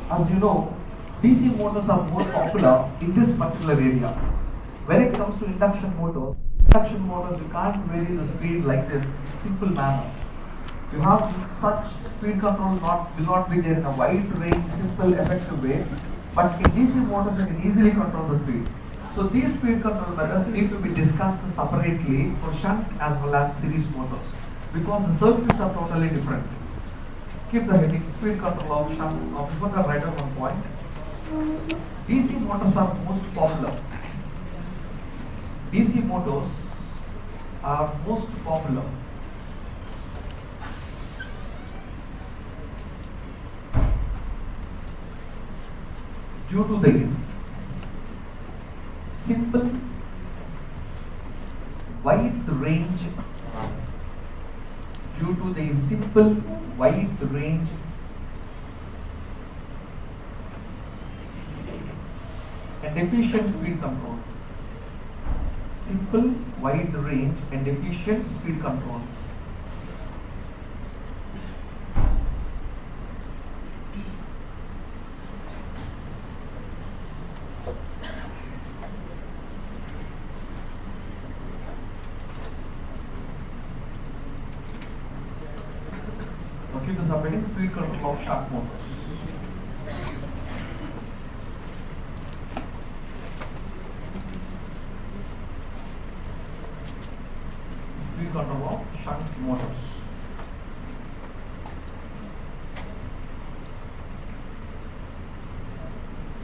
As you know, DC motors are more popular in this particular area. When it comes to induction motors you can't vary the speed like this in simple manner. You have such speed control will not be there in a wide range, simple, effective way. But in DC motors you can easily control the speed. So these speed control methods need to be discussed separately for shunt as well as series motors because the circuits are totally different. Keep the heading speed control of shunt. Now before that, write down one point. DC motors are most popular. DC motors are most popular due to the simple wide range and efficient speed control. Simple, wide range and efficient speed control. Okay, the subheading speed control of shunt motors. Speed control of shunt motors.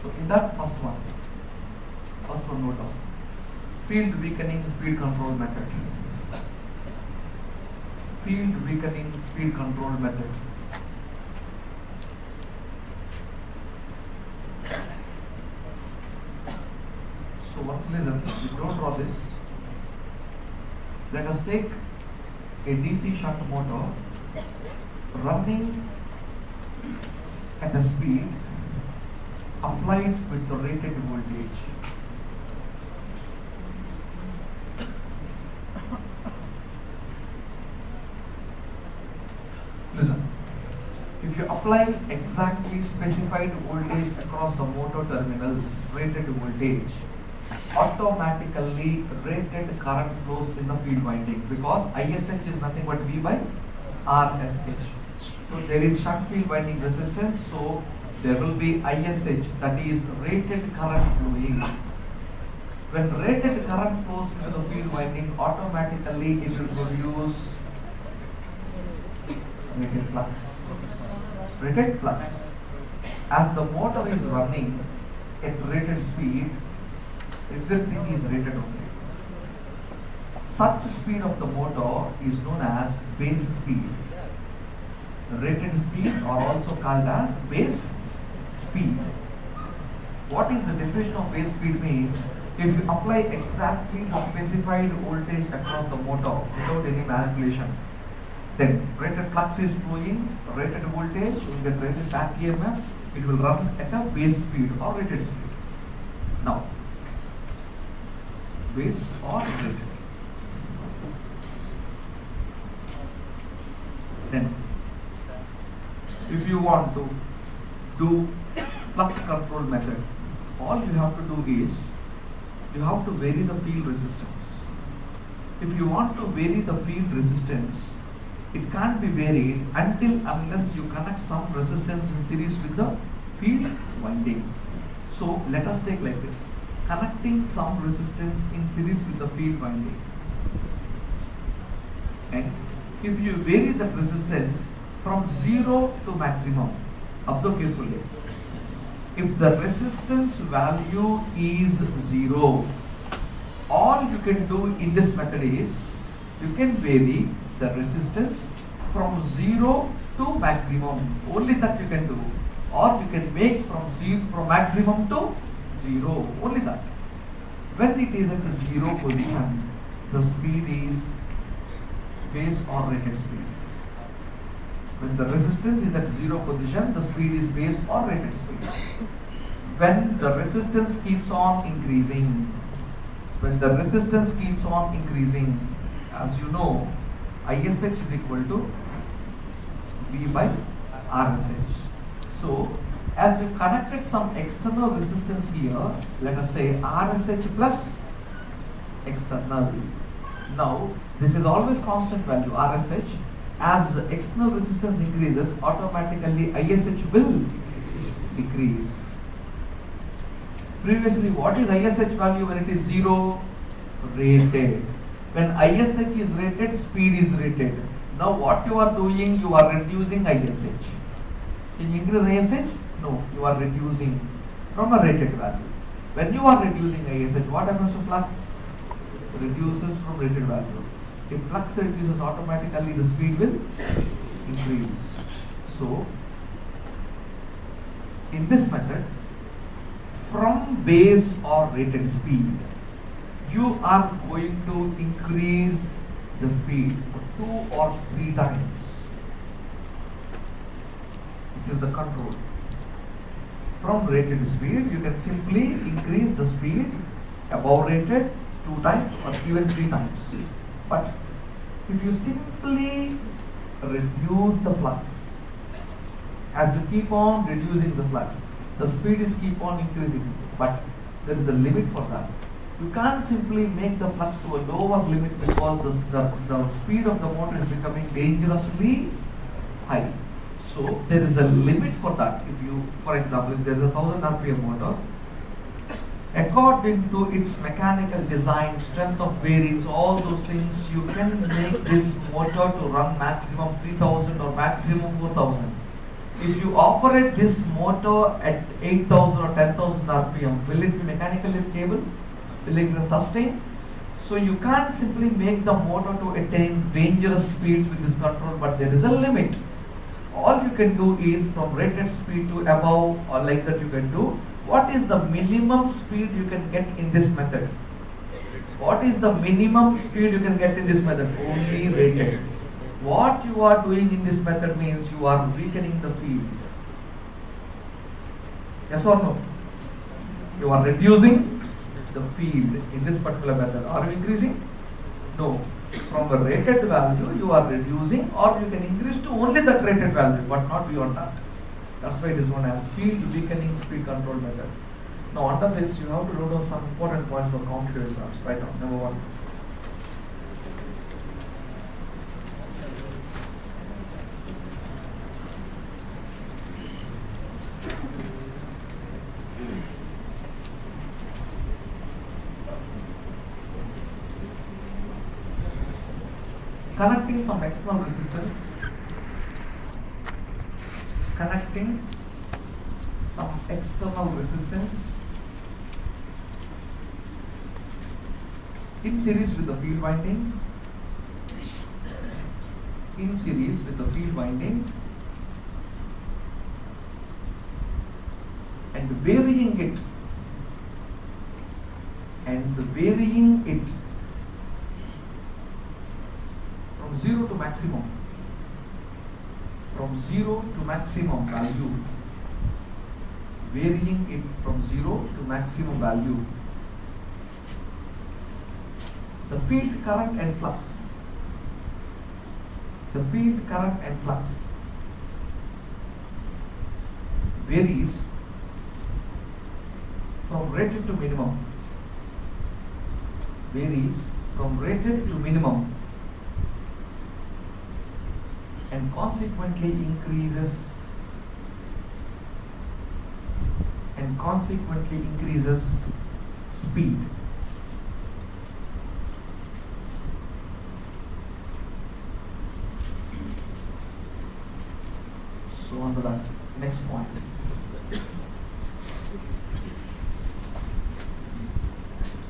So in that first one note down. Field weakening speed control method. Field weakening speed control method. So once listen, we don't draw this. Let us take a DC shunt motor running at a speed applied with the rated voltage. Listen, if you apply exactly specified voltage across the motor terminals, rated voltage, automatically rated current flows in the field winding because ISH is nothing but V by RSH. So there is shunt field winding resistance, so there will be ISH, that is rated current flowing. When rated current flows into the field winding, automatically it will produce rated flux. Rated flux. As the motor is running at rated speed, everything is rated only. Such speed of the motor is known as base speed. Rated speed are also called as base speed. What is the definition of base speed means? If you apply exactly the specified voltage across the motor without any manipulation, then rated flux is flowing, rated voltage, you will get rated back EMF, it will run at a base speed or rated speed. Now, base or rated. Then, if you want to do flux control method, all you have to do is, you have to vary the field resistance. If you want to vary the field resistance, it can't be varied unless you connect some resistance in series with the field winding. So let us take like this, connecting some resistance in series with the field winding. And if you vary that resistance from 0 to maximum, observe carefully. If the resistance value is 0, all you can do in this method is, you can vary the resistance from 0 to maximum, only that you can do, or you can make from maximum to 0, only that. When it is at the 0 position, the speed is base or rated speed. When the resistance is at 0 position, the speed is base or rated speed. When the resistance keeps on increasing, as you know, ISH is equal to V by RSH. So As we connected some external resistance here, let us say RSH plus external. Now this is always constant value RSH. As the external resistance increases, automatically ISH will decrease. Previously, what is ISH value when it is 0? Rated. When ISH is rated, speed is rated. Now what you are doing, you are reducing ISH. Can you increase ISH? No, you are reducing from a rated value. When you are reducing ISH, what happens to flux? Reduces from rated value. If flux reduces, automatically the speed will increase. So, in this method, from base or rated speed, you are going to increase the speed 2 or 3 times. This is the control. From rated speed, you can simply increase the speed above rated 2 times or even 3 times. But if you simply reduce the flux, as you keep on reducing the flux, the speed is keep on increasing, but there is a limit for that. You can't simply make the flux to a lower limit because the speed of the motor is becoming dangerously high. So there is a limit for that. If you, for example, if there is a 1000 RPM motor, according to its mechanical design, strength of bearings, all those things, you can make this motor to run maximum 3000 or maximum 4000. If you operate this motor at 8000 or 10,000 RPM, will it be mechanically stable? Will it sustain? So you can't simply make the motor to attain dangerous speeds with this control, but there is a limit. All you can do is from rated speed to above, or like that you can do. What is the minimum speed you can get in this method? What is the minimum speed you can get in this method? Only rated. What you are doing in this method means you are weakening the field. Yes or no? You are reducing the field in this particular method. Are you increasing? No. From a rated value you are reducing, or you can increase to only that rated value but not beyond that. That's why it is known as field weakening speed control method. Now under this you have to note down some important points for competitive exams. Right now, number 1. Connecting some external resistance, connecting some external resistance in series with the field winding, in series with the field winding, and varying it from 0 to maximum, from 0 to maximum value, varying it from 0 to maximum value. The field current and flux, the field current and flux varies from rated to minimum, varies from rated to minimum, and consequently increases speed. So on to that next point.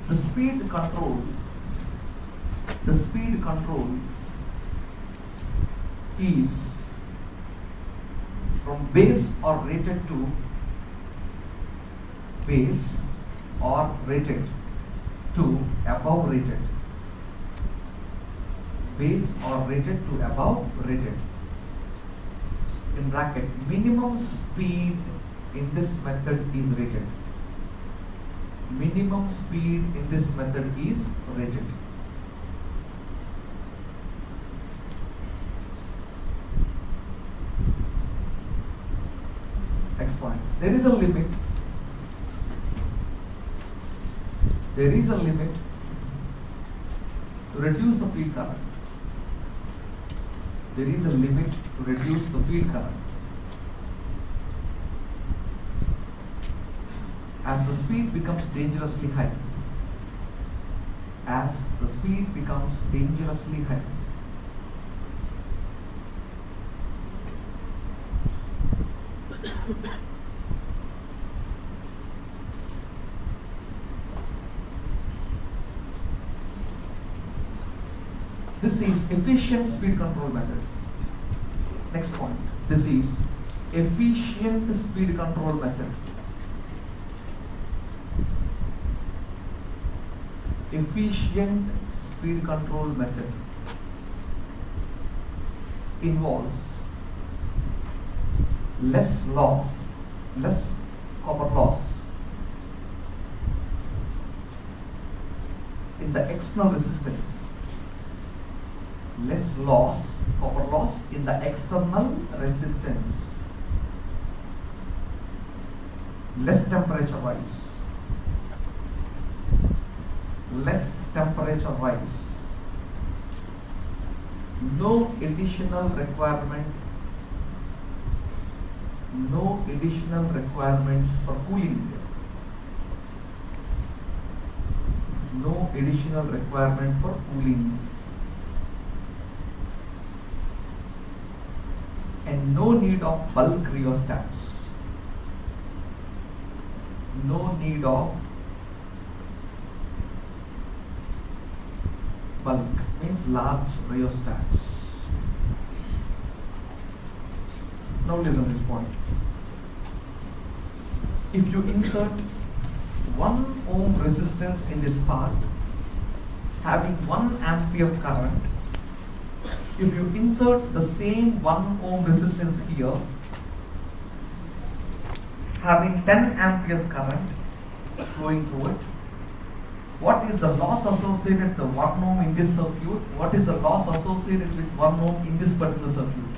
The speed control is from base or rated to base or rated to above rated, base or rated to above rated. In bracket, minimum speed in this method is rated. Minimum speed in this method is rated. Next point. There is a limit. There is a limit to reduce the field current. There is a limit to reduce the field current. As the speed becomes dangerously high. As the speed becomes dangerously high. This is efficient speed control method. Next point. This is efficient speed control method. Efficient speed control method involves less loss, less copper loss in the external resistance. Less loss, copper loss in the external resistance. Less temperature rise. Less temperature rise. No additional requirement. No additional requirement for cooling. No additional requirement for cooling. And no need of bulk rheostats. No need of bulk means large rheostats. Now listen this point. If you insert 1 ohm resistance in this part having 1 ampere current, if you insert the same 1 ohm resistance here having 10 amperes current flowing through it, what is the loss associated with the 1 ohm in this circuit? What is the loss associated with 1 ohm in this particular circuit?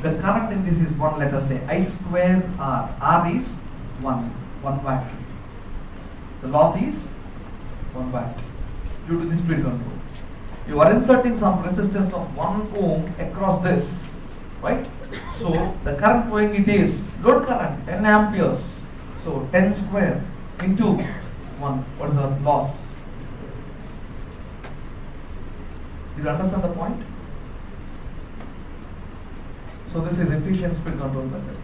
The current in this is 1, let us say I square R. R is 1 watt. The loss is 1 watt due to this speed control. You are inserting some resistance of 1 ohm across this, right? So the current flowing, it is load current 10 amperes. So 10 square into 1. What is the loss? Did you understand the point? So this is efficient speed control method.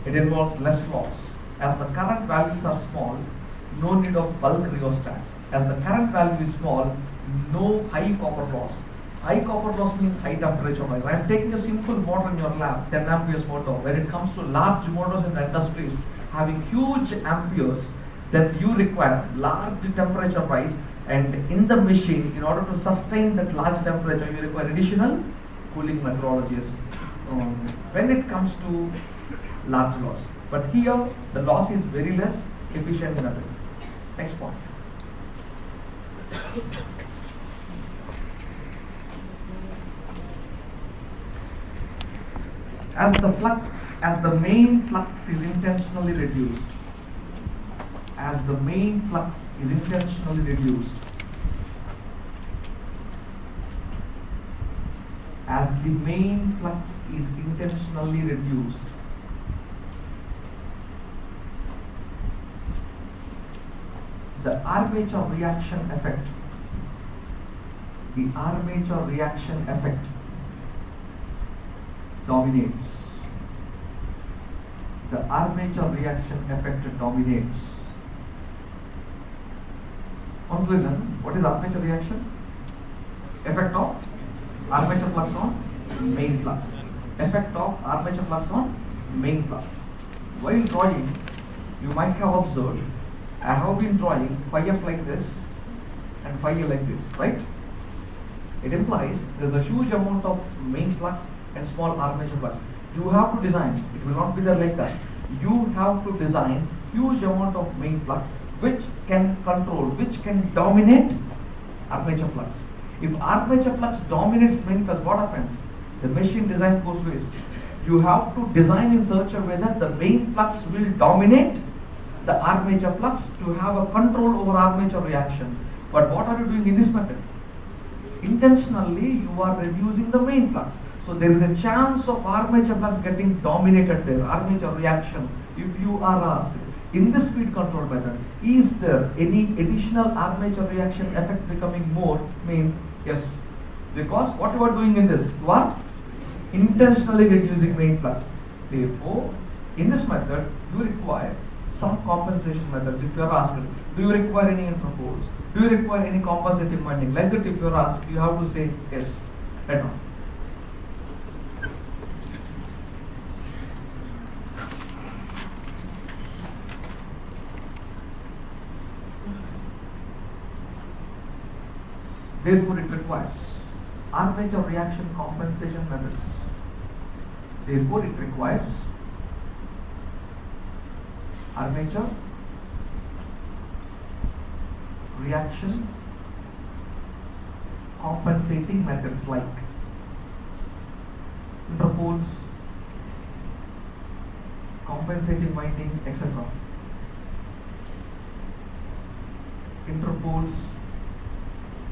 It involves less loss. As the current values are small, no need of bulk rheostats. As the current value is small, no high copper loss. High copper loss means high temperature rise. I am taking a simple motor in your lab, 10 amperes motor. When it comes to large motors in the industries having huge amperes, then you require large temperature rise, and in the machine, in order to sustain that large temperature, you require additional cooling methodologies when it comes to large loss. But here the loss is very less, efficient method. Next point. As the main flux is intentionally reduced, as the main flux is intentionally reduced, as the main flux is intentionally reduced, the armature reaction effect, dominates. The armature reaction effect dominates. Once listen, what is armature reaction? Effect of armature flux on main flux. Effect of armature flux on main flux. While drawing, you might have observed, I have been drawing phi f like this and phi a like this, right? It implies there is a huge amount of main flux and small armature flux. You have to design, it will not be there like that. You have to design huge amount of main flux which can control, which can dominate armature flux. If armature flux dominates main flux, what happens? The machine design goes waste. You have to design in such a way that the main flux will dominate the armature flux to have a control over armature reaction. But what are you doing in this method? Intentionally you are reducing the main flux. So there is a chance of armature flux getting dominated there, armature reaction. If you are asked, in this speed control method, is there any additional armature reaction effect becoming more? Means yes. Because what you are doing in this, you are intentionally reducing main flux. Therefore, in this method, you require some compensation methods. If you are asked, do you require any interpose? Do you require any compensating winding? Like that, if you are asked, you have to say yes. Right now. Therefore, it requires armature reaction compensation methods. Therefore, it requires armature reaction compensating methods like interpose, compensating winding, etc. Interpose,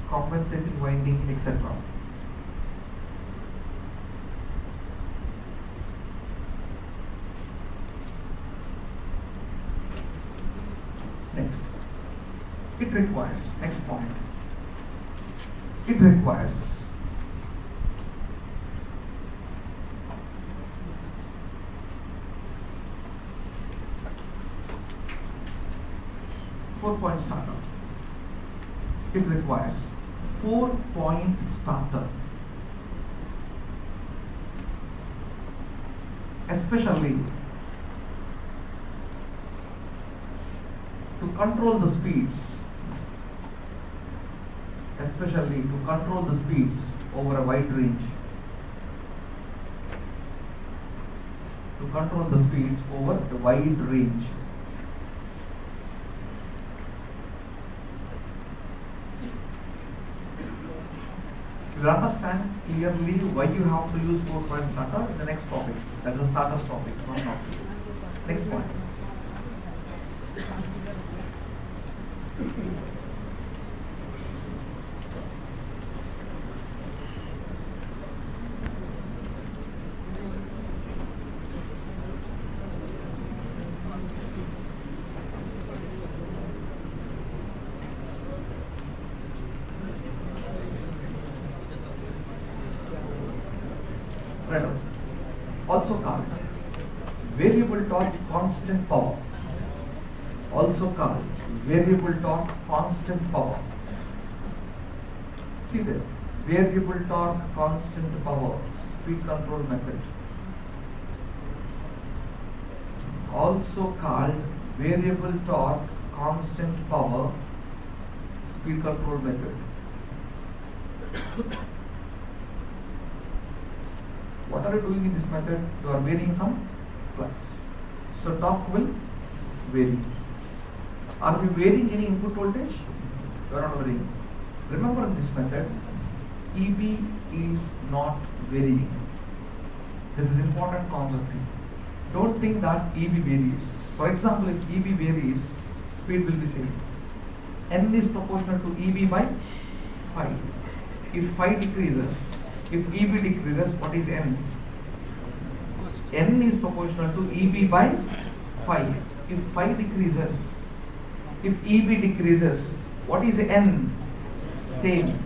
compensating winding, etc. Next, it requires, next point, it requires four-point starter. It requires 4-point starter, especially to control the speeds, over a wide range, You will understand clearly why you have to use 4-point starter in the next topic. That is the starter's topic, not topic. Next point. Also called variable torque constant power. See there, variable torque constant power, speed control method. Also called variable torque constant power, speed control method. What are you doing in this method? You are varying some flux. So torque will vary. Are we varying any input voltage? You are not varying. Remember in this method, EB is not varying. This is important concept. Don't think that EB varies. For example, if EB varies, speed will be same. N is proportional to EB by phi. If phi decreases, if EB decreases, what is N? N is proportional to EB by phi. If phi decreases, if EB decreases, what is N? Same.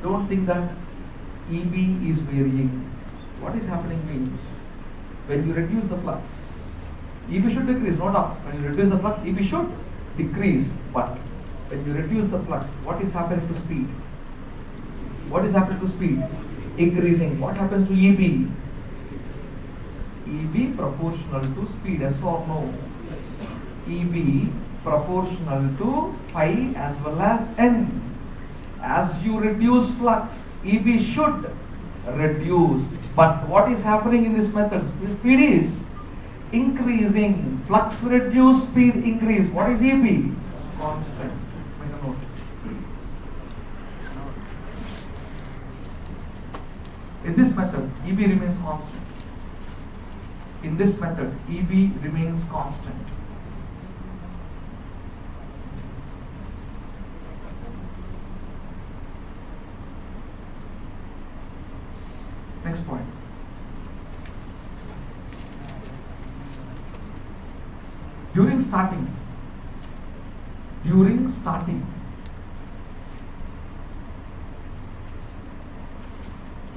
Don't think that EB is varying. What is happening means, when you reduce the flux, EB should decrease, not up. When you reduce the flux, EB should decrease. But when you reduce the flux, what is happening to speed? What is happening to speed? Increasing. What happens to EB? EB proportional to speed, yes or no? EB proportional to phi as well as N. As you reduce flux, EB should reduce. But what is happening in this method? Speed is increasing. Flux reduce, speed increase. What is EB? Constant. Make a note. In this method, EB remains constant. In this method, EB remains constant. Next point. During starting,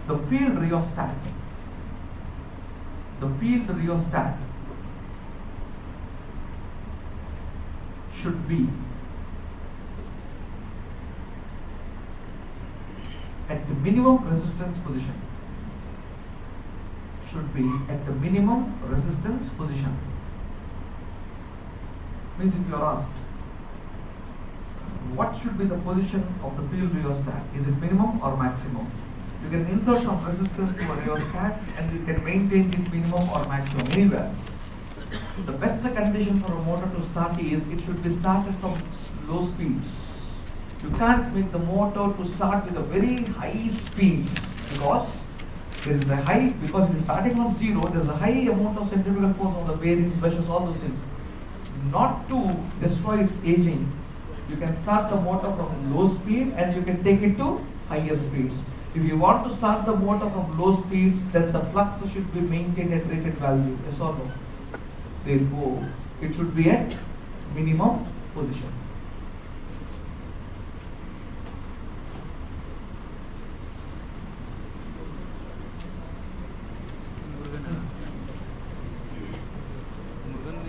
the field rheostat should be at the minimum resistance position. Means if you are asked, what should be the position of the field rheostat? Is it minimum or maximum? You can insert some resistance to a rheostat and you can maintain it minimum or maximum anywhere. The best condition for a motor to start is it should be started from low speeds. You can't make the motor to start with a very high speeds because it is starting from zero, there is a high amount of centrifugal force on the bearings, brushes, all those things. Not to destroy its aging, you can start the motor from low speed and you can take it to higher speeds. If you want to start the motor from low speeds, then the flux should be maintained at rated value, yes or no? Therefore, it should be at minimum position.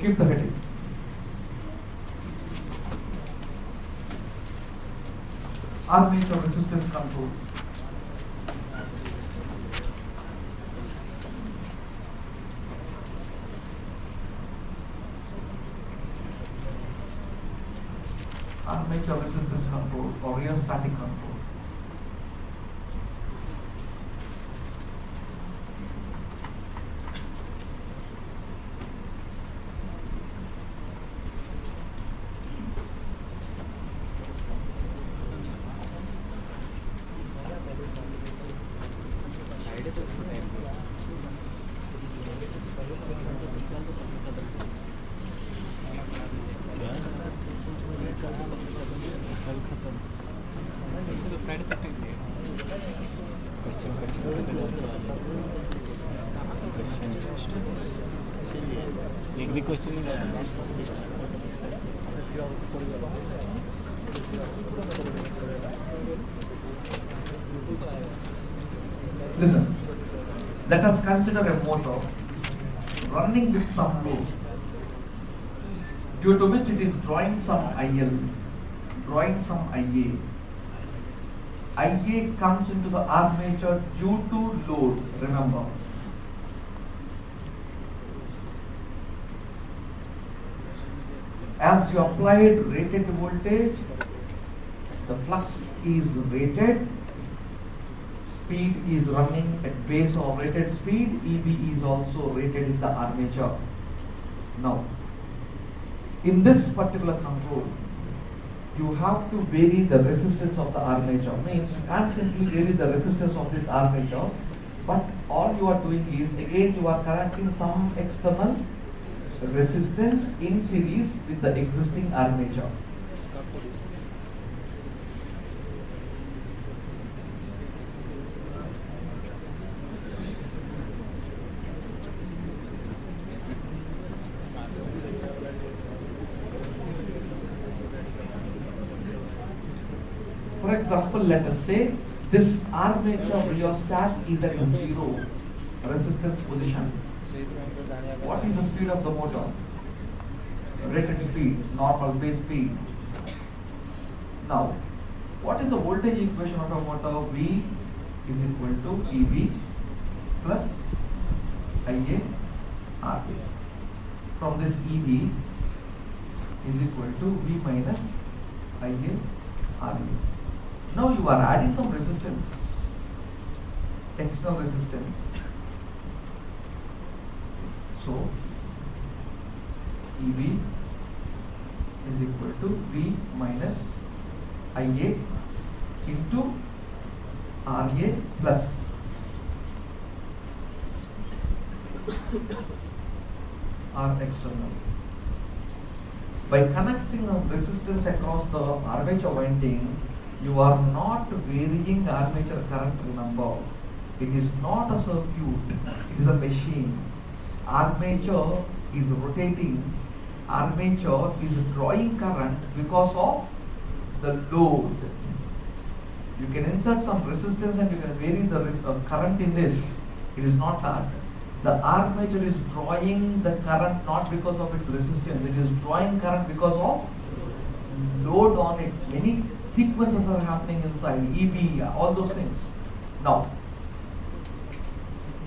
Keep the heading. Armature resistance control. Armature resistance control or rheostatic control. Listen, let us consider a motor running with some load, due to which it is drawing some IL, drawing some IA. IA comes into the armature due to load, remember. As you applied rated voltage, the flux is rated, speed is running at base of rated speed, EB is also rated in the armature. Now, in this particular control, you have to vary the resistance of the armature. Means you can't simply vary the resistance of this armature, but all you are doing is, again you are connecting some external resistance in series with the existing armature. For example, let us say this armature rheostat is at zero resistance position. What is the speed of the motor? Rated speed, normal base speed. Now, what is the voltage equation of a motor? V is equal to EB plus IA RB. From this EB is equal to V minus IA RB. Now you are adding some resistance, external resistance. So EB is equal to V minus IA into RA plus. are external. By connecting a resistance across the armature winding, you are not varying armature current, remember. It is not a circuit, it is a machine. Armature is rotating, armature is drawing current because of the load. You can insert some resistance and you can vary the current in this. It is not that. The armature is drawing the current not because of its resistance, it is drawing current because of load on it. Many sequences are happening inside, EB, all those things. Now,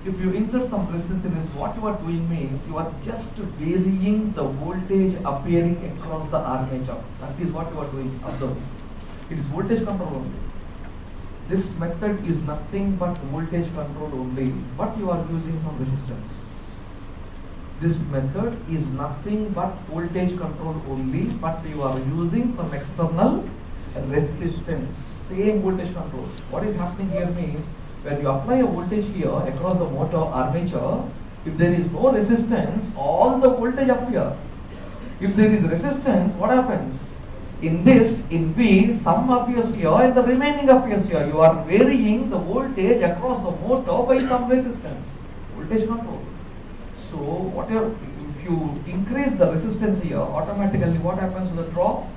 if you insert some resistance in this, what you are doing means you are just varying the voltage appearing across the armature. That is what you are doing. Observe. It is voltage control only. This method is nothing but voltage control only, but you are using some resistance. This method is nothing but voltage control only, but you are using some external resistance. Same voltage control. What is happening here means, when you apply a voltage here across the motor armature, if there is no resistance, all the voltage appear. If there is resistance, what happens? In this, in V, some appears here and the remaining appears here. You are varying the voltage across the motor by some resistance. Voltage control. So, if you increase the resistance here, automatically what happens to the drop?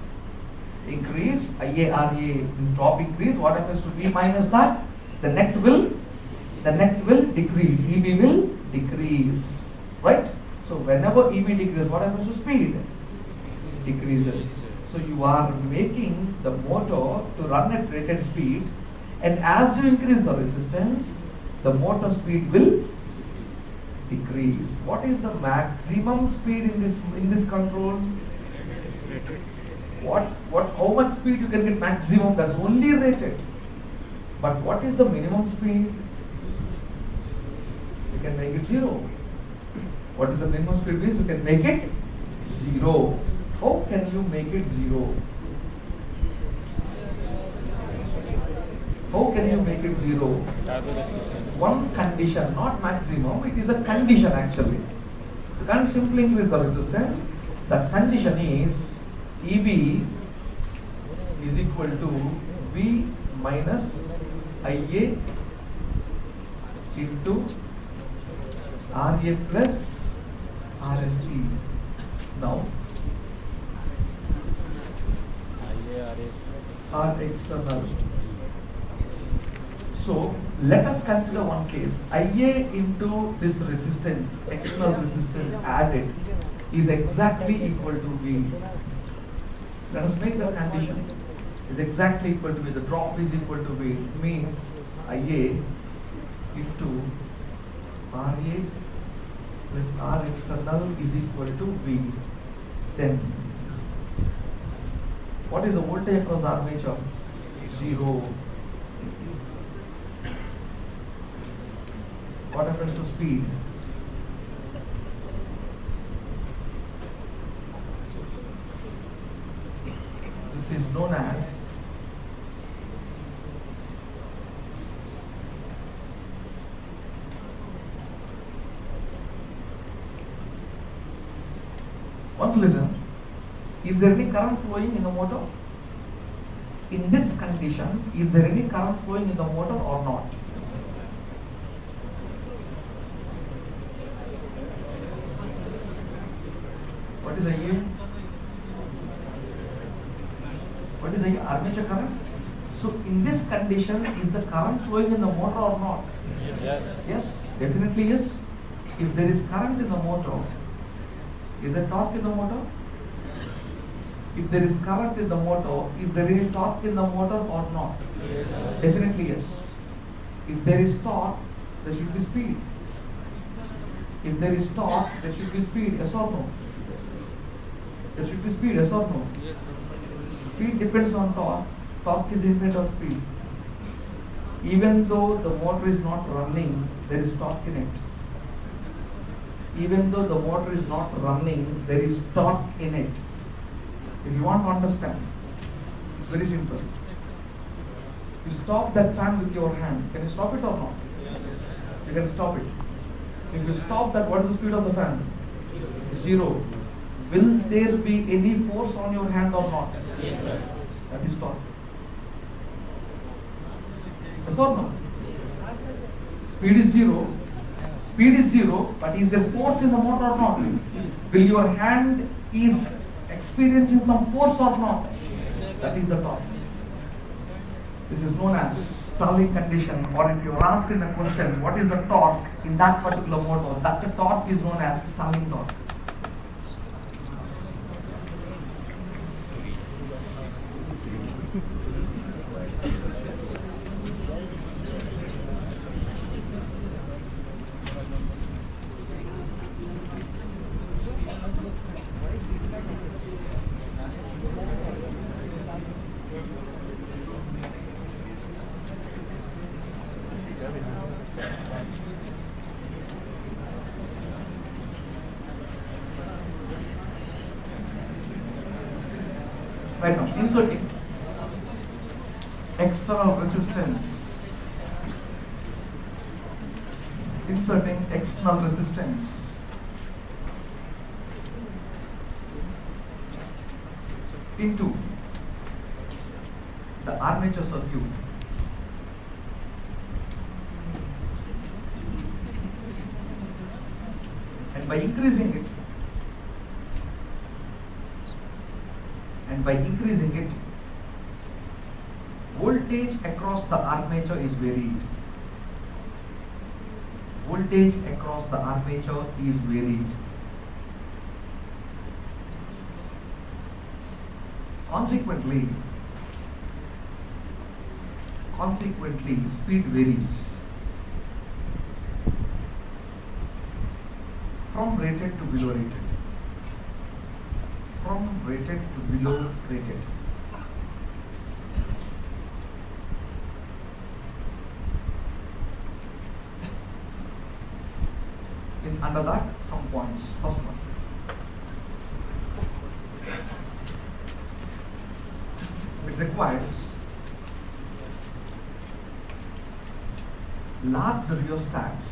Increase, IA, RA, this drop increase, what happens to V minus that? The net will decrease, EB will decrease, right? So, whenever EB decreases, what happens to speed? Decreases. So you are making the motor to run at rated speed, and as you increase the resistance, the motor speed will decrease. What is the maximum speed in this control? How much speed you can get maximum? That's only rated. But what is the minimum speed? You can make it 0. What is the minimum speed means? You can make it 0. How can you make it 0? How can you make it 0? One condition, not maximum, it is a condition actually. You can't simply increase the resistance. The condition is EB is equal to V minus IA into RA plus RST. Now, are external. So let us consider one case. IA into this resistance, external resistance added, is exactly equal to V. Let us make the condition is exactly equal to V. The drop is equal to V. It means IA into RA plus R external is equal to V. Then what is the voltage across armature? 0. What happens to speed? This is known as once listen. Is there any current flowing in the motor? In this condition, is there any current flowing in the motor or not? What is IA? What is IA? Armature current. So in this condition, is the current flowing in the motor or not? Yes. Yes, definitely yes. If there is current in the motor, is there torque in the motor? If there is current in the motor, is there any torque in the motor or not? Yes. Definitely yes. If there is torque, there should be speed. If there is torque, there should be speed, yes or no? There should be speed, yes or no? Yes. Speed depends on torque. Torque is independent of speed. Even though the motor is not running, there is torque in it. Even though the motor is not running, there is torque in it. If you want to understand, it's very simple. You stop that fan with your hand. Can you stop it or not? Yes. You can stop it. If you stop that, what is the speed of the fan? 0. Will there be any force on your hand or not? Yes, sir. That is torque. Yes or no? Speed is 0. Speed is 0, but is there force in the motor or not? Will your hand is experiencing some force or not? That is the torque. This is known as stalling condition, or if you are asked in a question, what is the torque in that particular motor, that torque is known as stalling torque. Right now, inserting external resistance, into the armature circuit. And by increasing it, voltage across the armature is varied. Consequently, speed varies from rated to below rated. Under that, some points. First one, it requires large rheostats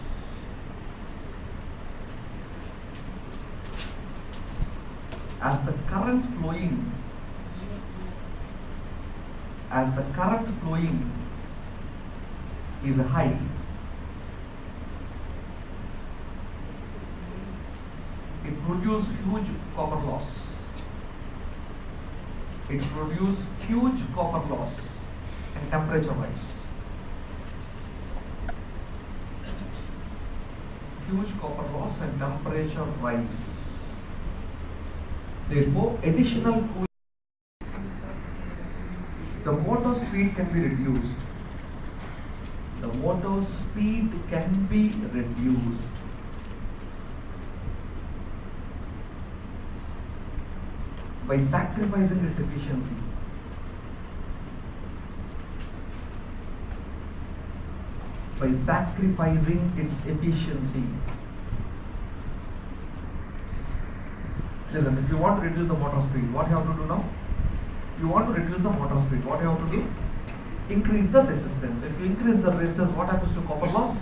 as the current flowing is high. It produces huge copper loss and temperature rise. Therefore, additional cooling, the motor speed can be reduced. By sacrificing its efficiency. Listen, if you want to reduce the motor speed, what you have to do now? Increase the resistance. If you increase the resistance, what happens to copper loss?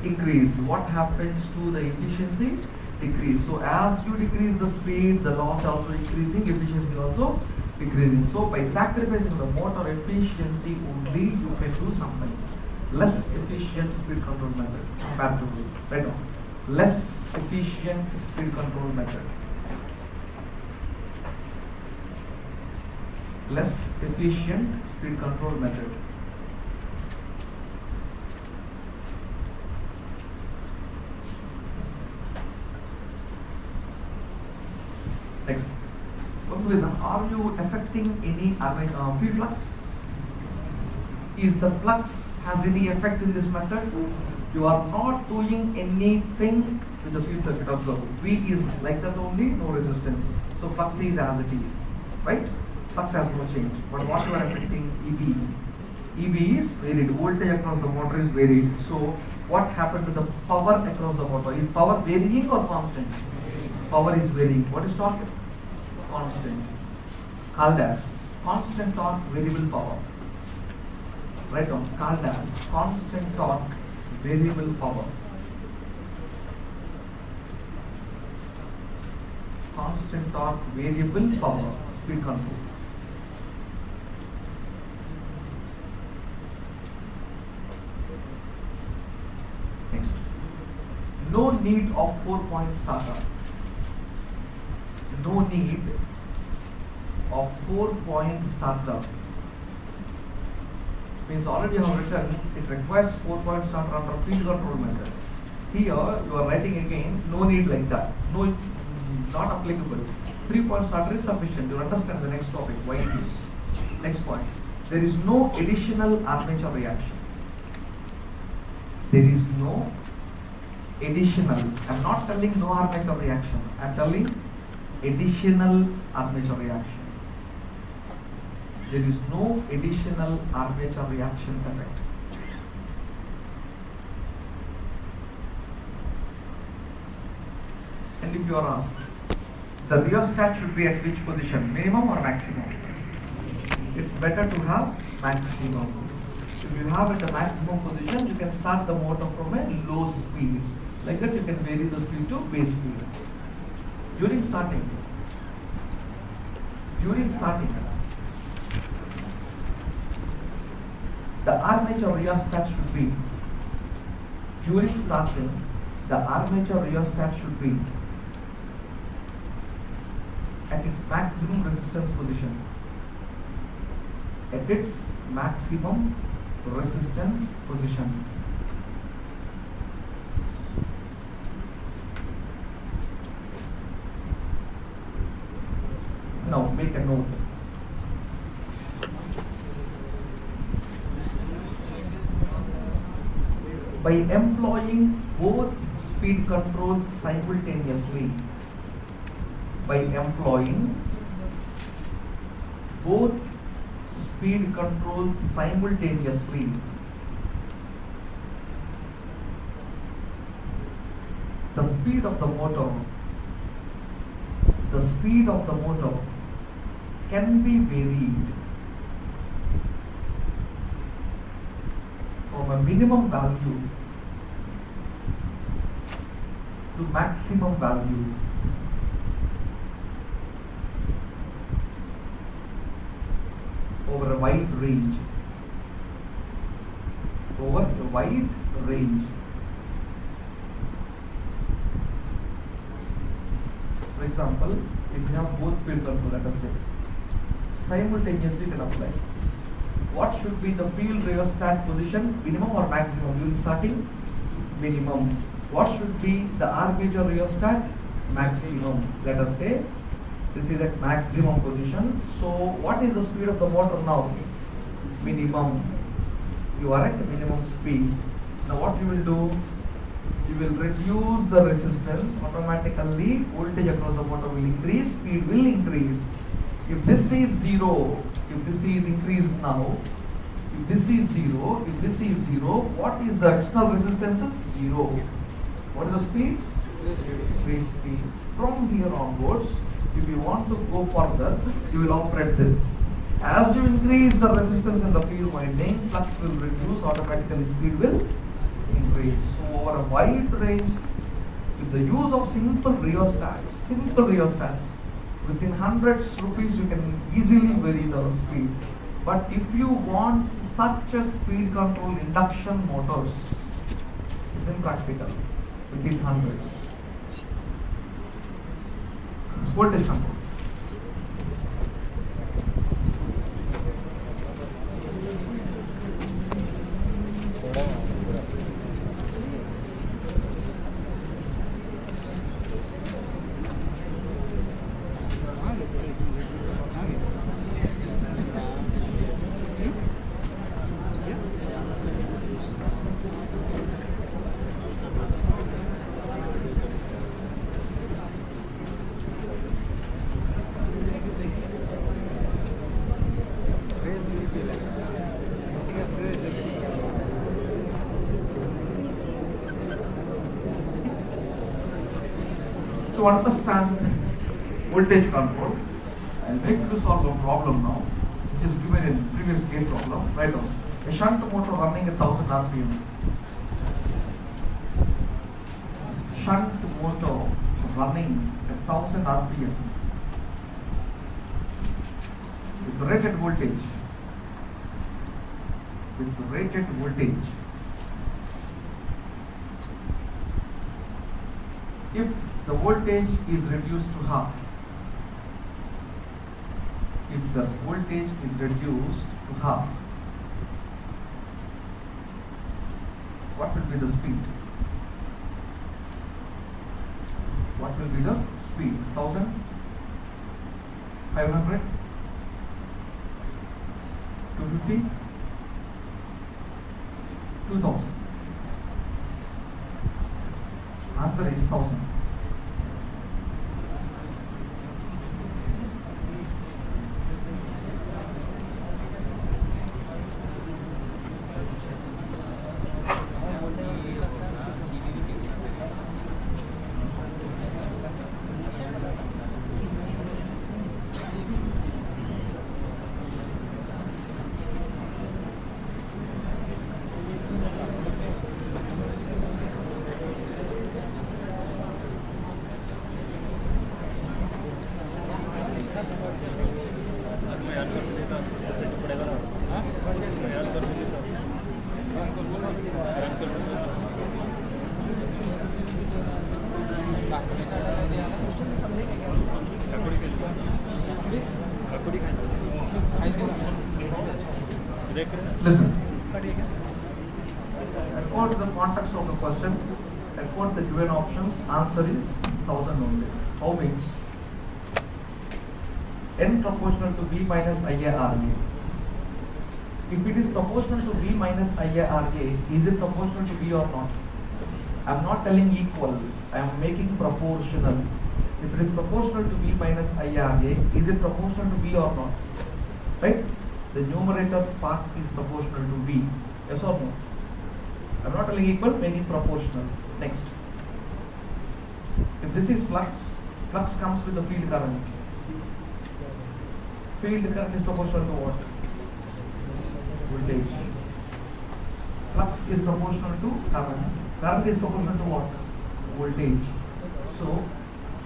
Increase. What happens to the efficiency? Decrease. So as you decrease the speed, the loss also increasing, efficiency also decreasing. So by sacrificing the motor efficiency only, you can do something. Less efficient speed control method compared to right now. Less efficient speed control method. Next. Listen, are you affecting any field flux? Is the flux has any effect in this method? You are not doing anything with the field circuit. Observe. V is like that only, no resistance. So flux is as it is, right? Flux has no change. But what you are affecting, EB. EB is varied. Voltage across the motor is varied. So what happened to the power across the motor? Is power varying or constant? Power is varying. What is torque? Constant. Called as constant torque, variable power. Right on. Called as constant torque, variable power. constant torque, variable power, speed control. Next, no need of 4-point starter. No need of 4-point starter means already I have written it requires 4-point starter under field control method. Here you are writing again no need like that. No, not applicable. 3-point starter is sufficient. You understand the next topic why it is. Next point. There is no additional armature reaction. There is no additional. I am not telling no armature reaction. I am telling additional armature reaction. There is no additional armature reaction effect. And if you are asked, the rheostat should be at which position, minimum or maximum? It's better to have maximum. If you have at a maximum position, you can start the motor from a low speed. Like that you can vary the speed to base speed. During starting, the armature rheostat should be, during starting, the armature rheostat should be at its maximum resistance position. At its maximum resistance position. Now make a note. By employing both speed controls simultaneously, by employing both speed controls simultaneously, the speed of the motor can be varied from a minimum value to maximum value over a wide range. For example, if you have both speed control, let us say, simultaneously can apply. What should be the field rheostat position, minimum or maximum? During starting, minimum. What should be the armature rheostat? Maximum. Let us say this is at maximum position. So what is the speed of the motor now? Minimum. You are at the minimum speed. Now what you will do? You will reduce the resistance. Automatically voltage across the motor will increase, speed will increase. If this is 0, if this is increased now, if this is 0, what is the external resistance? 0. What is the speed? Free speed. From here onwards, if you want to go further, you will operate this. As you increase the resistance in the field winding, flux will reduce, automatically speed will increase. So over a wide range, with the use of simple rheostats, within hundreds rupees you can easily vary the speed. But if you want such a speed control induction motors, it's impractical. Within hundreds. Voltage control. To understand voltage control, I'll make you solve a problem now, which is given in previous gate problem. Right now, a shunt motor running at 1000 RPM. Shunt motor running at 1000 RPM with rated voltage, if the voltage is reduced to half, what will be the speed? 1500, 250, 2000. Answer is 1000. Listen. According to the context of the question, according to the given options, answer is 1000 only. How means? N proportional to V minus IARA. If it is proportional to V minus IARA, is it proportional to V or not? I am not telling equal, I am making proportional. If it is proportional to V minus IARA, is it proportional to V or not? Right? The numerator part is proportional to V. Yes or no? I am not telling equal, making proportional. Next. If this is flux, flux comes with the field current. Field current is proportional to what? Voltage. Flux is proportional to current. Current is proportional to what? Voltage. So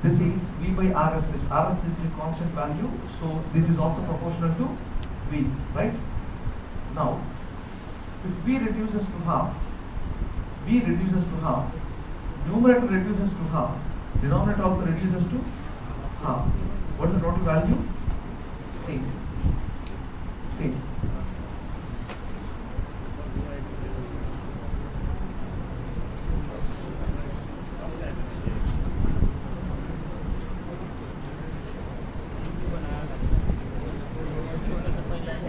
this is V by RS. RS is the constant value. So this is also proportional to V, right? Now, if V reduces to half, numerator reduces to half, denominator also reduces to half. What is the total value? Same.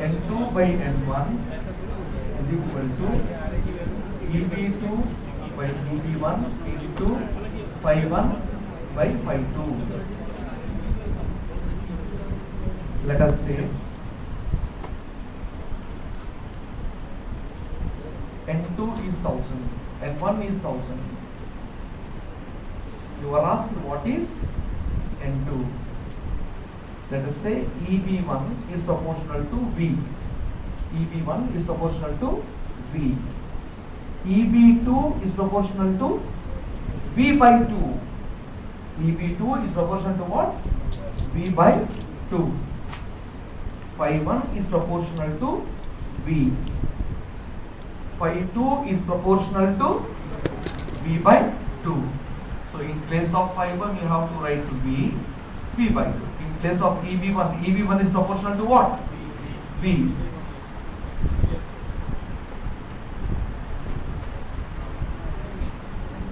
N2 by N1 is equal to EB2 by EB1 into Phi1 by Phi2. Let us say N2 is 1000, N1 is 1000. You are asked what is N2. Let us say EB1 is proportional to V. EB1 is proportional to V. EB2 is proportional to V by 2. EB2 is proportional to what? V by 2. Phi1 is proportional to V. Phi2 is proportional to V by 2. So in place of Phi1 you have to write V by 2. In place of EB1, EB1 is proportional to what? V.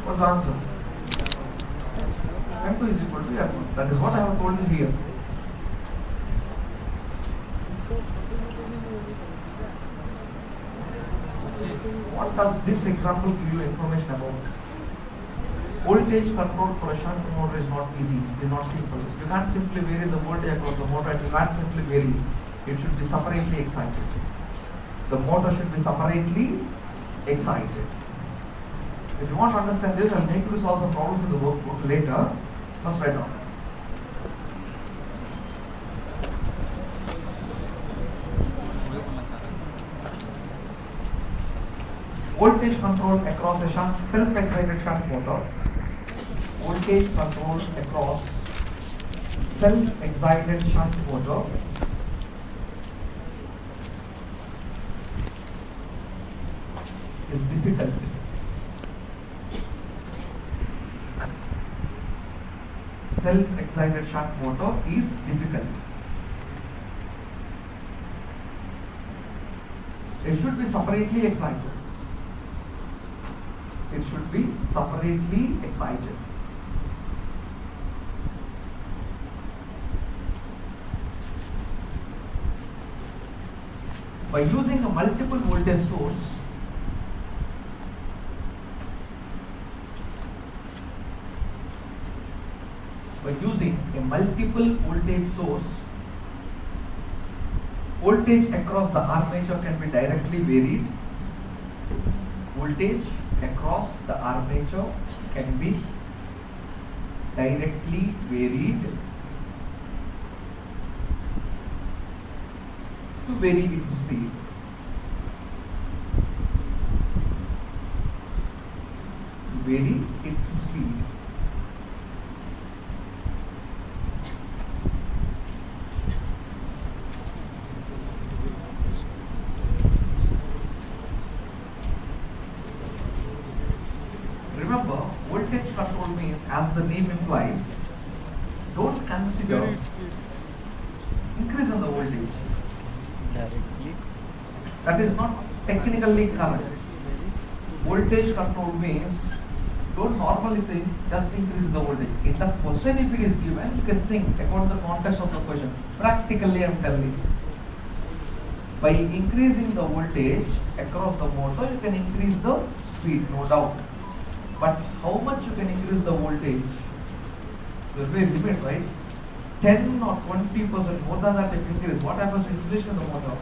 What's the answer? M2 is equal to M1. That is what I have told you here. What does this example give you information about? Voltage control for a shunt motor is not easy, it is not simple. You can't simply vary the voltage across the motor, and you can't simply vary. It should be separately excited. The motor should be separately excited. If you want to understand this, I will make you solve some problems in the workbook later. First write down. Voltage control across a self-excited shunt motor voltage control across self-excited shunt motor is difficult. Self-excited shunt motor is difficult. It should be separately excited. It should be separately excited. By using a multiple voltage source, voltage across the armature can be directly varied. Voltage across the armature can be directly varied to vary its speed. Remember, voltage control means, as the name implies, don't consider increase in the voltage. Directly. That is not technically correct. Voltage control means, don't normally think just increase the voltage. In the question, if it is given, you can think according to the context of the question. Practically, I am telling you. By increasing the voltage across the motor, you can increase the speed, no doubt. But how much you can increase the voltage? There will be a limit, right? 10 or 20% more than that if you increase. What happens to insulation of the motor?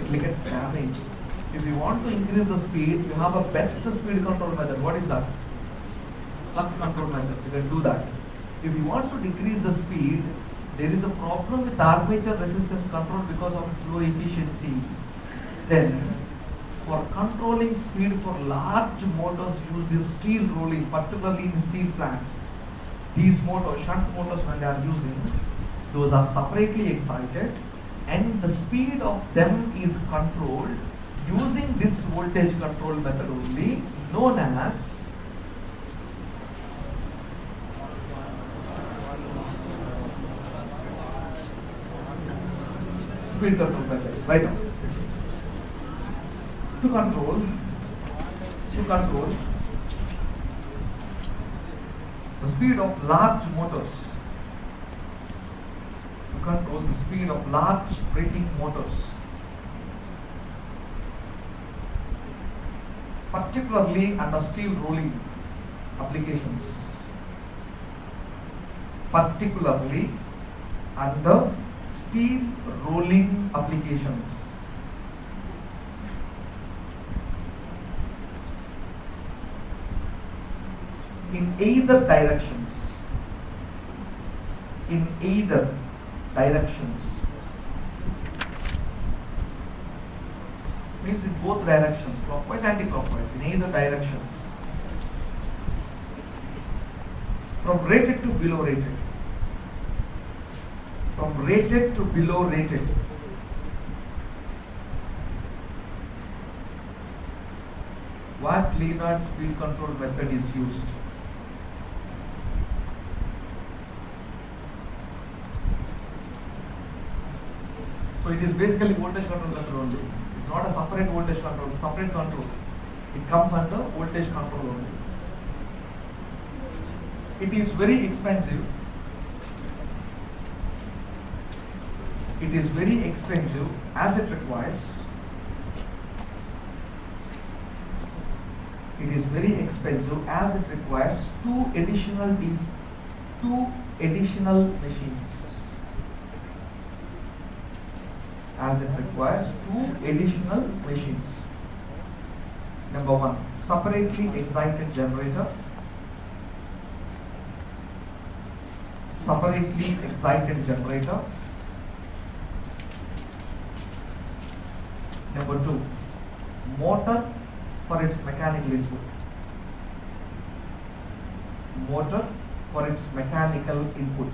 It gets damaged. If you want to increase the speed, you have a best speed control method. What is that? Flux control method. You can do that. If you want to decrease the speed, there is a problem with armature resistance control because of its low efficiency. Then, for controlling speed for large motors used in steel rolling, particularly in steel plants, these motors, shunt motors, when they are using, those are separately excited, and the speed of them is controlled using this voltage control method only, known as speed control method. Right now, to control the speed of large motors, to control the speed of large braking motors, particularly under steel rolling applications, particularly under steel rolling applications. In either directions, means in both directions, clockwise, anti-clockwise, in either directions, from rated to below rated, what Leonard speed control method is used? So it is basically voltage control method only. It's not a separate voltage control, separate control. It comes under voltage control only. It is very expensive. As it requires. Two additional machines. Number one, separately excited generator. Number two, motor for its mechanical input. motor for its mechanical input.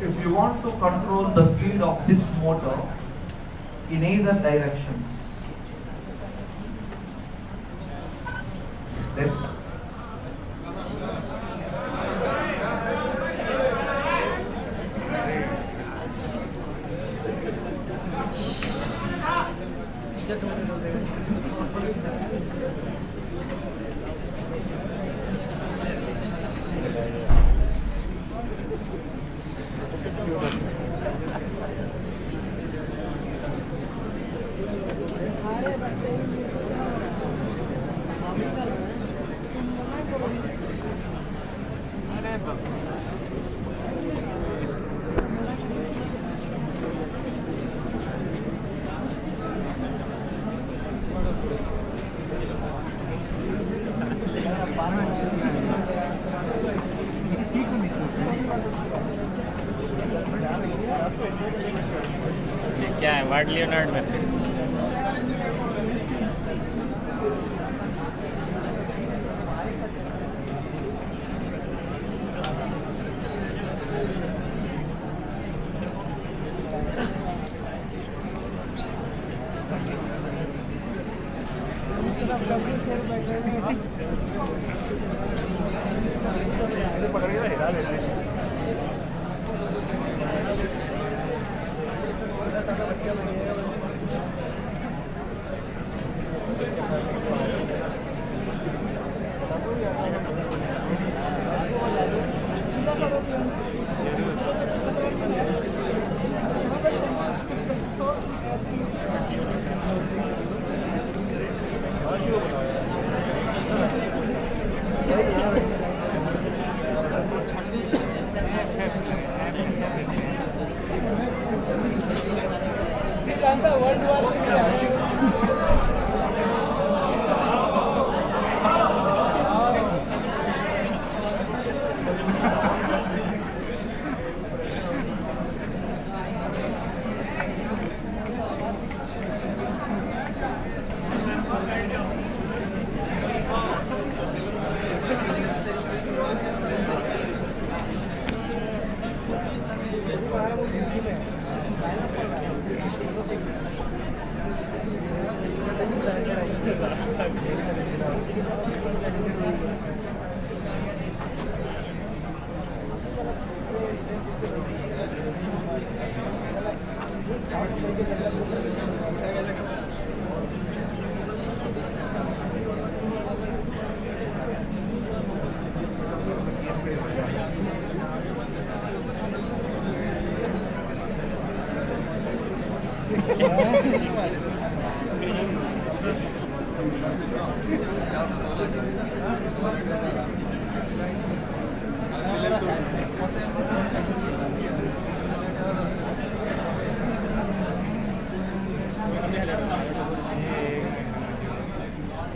If you want to control the speed of this motor in either directions, then ये क्या है वाट Leonard method?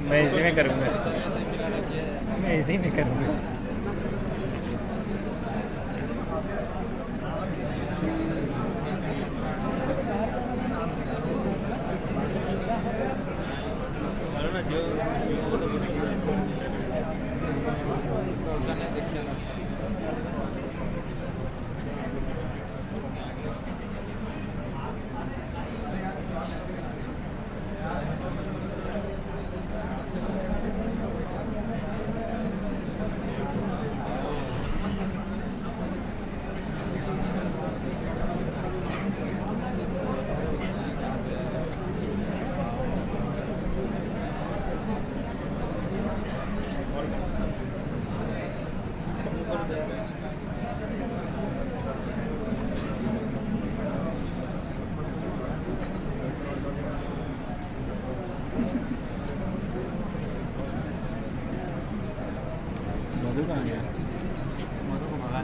मैं इसी में करूँगा, मैं इसी में करूँगा। मधु कहाँ गया? मधु को भगा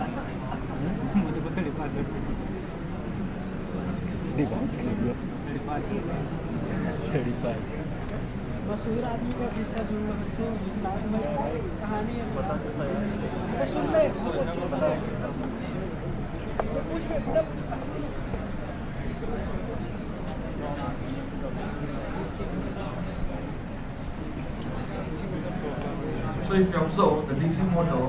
मधु को तड़पा दो। तड़पा मशहूर आदमी का किस्सा सुन लो, फिर से उस्ताद में कहानी है, सुना तो सुन ले, बहुत अच्छी सुन ले, कुछ भी एकदम So if you observe the DC motor,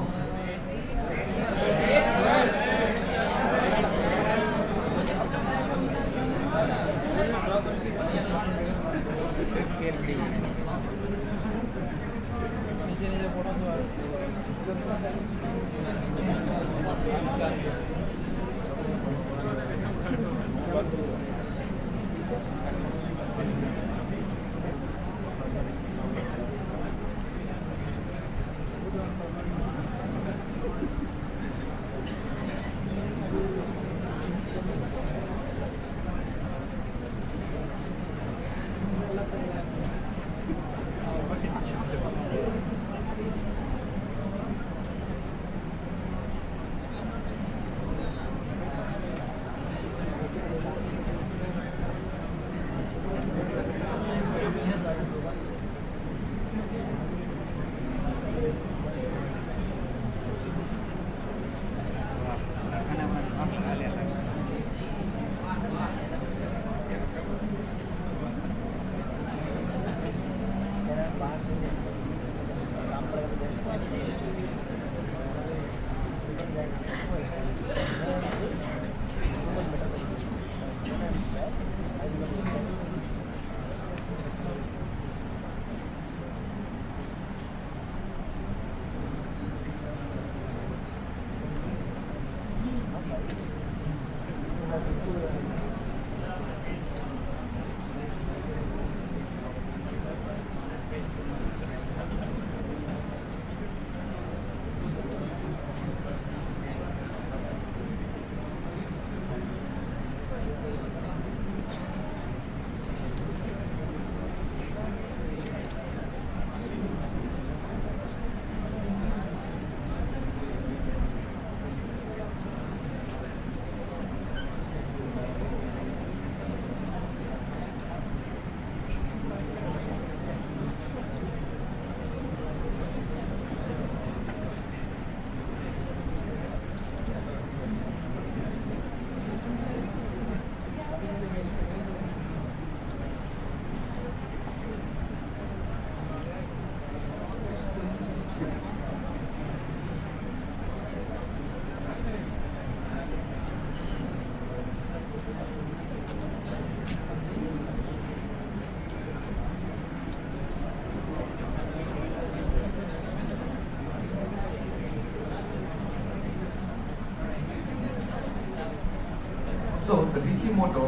so the DC motor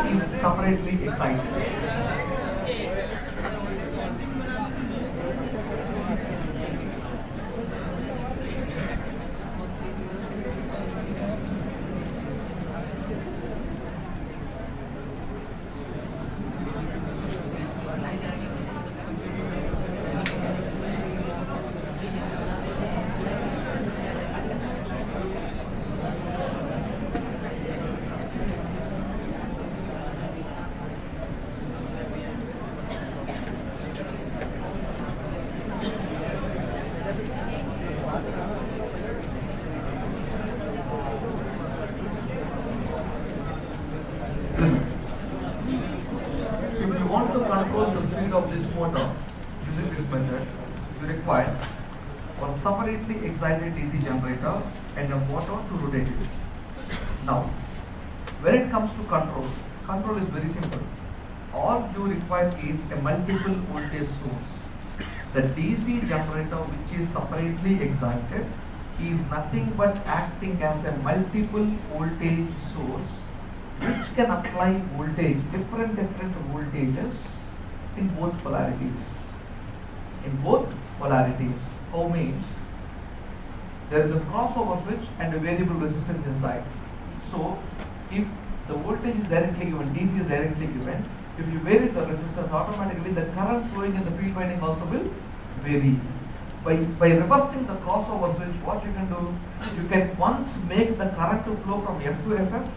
is separately excited. If you want to control the speed of this motor using this method, you require one separately excited DC generator and a motor to rotate it. Now, when it comes to control, control is very simple. All you require is a multiple voltage source. The DC generator, which is separately excited, is nothing but acting as a multiple voltage source which can apply voltage, different voltages in both polarities. In both polarities, O means there is a crossover switch and a variable resistance inside. So if the voltage is directly given, DC is directly given, if you vary the resistance, automatically the current flowing in the field winding also will vary. By reversing the crossover switch, what you can do, you can once make the current to flow from F to FF,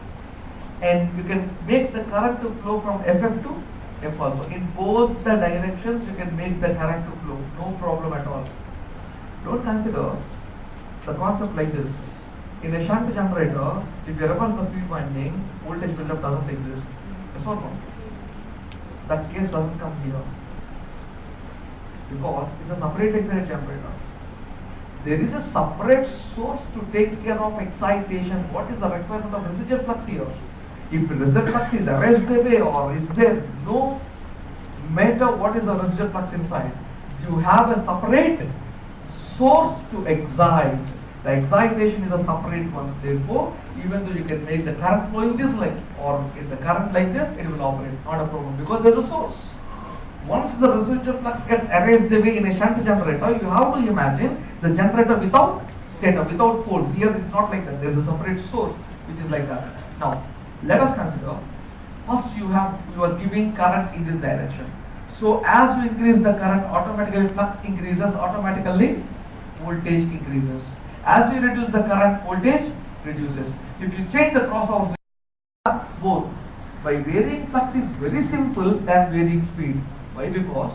and you can make the current to flow from FF to F also. In both the directions, you can make the current to flow. No problem at all. Don't consider the concept like this. In a shunt generator, if you reverse the field winding, voltage buildup doesn't exist. Yes or no? That case doesn't come here. Because it's a separate excited generator. There is a separate source to take care of excitation. What is the requirement of residual flux here? If residual flux is erased away, or is there no matter what is the residual flux inside, you have a separate source to excite. The excitation is a separate one. Therefore, even though you can make the current flowing this like, or in the current like this, it will operate. Not a problem, because there is a source. Once the residual flux gets erased away in a shunt generator, you have to imagine the generator without stator, without poles. Here it's not like that. There is a separate source which is like that. Now, let us consider. First, you are giving current in this direction. So as you increase the current, automatically flux increases, automatically voltage increaes. As you reduce the current, voltage reduces. If you change the crossover flux, both by varying flux is very simple than varying speed. Why? Because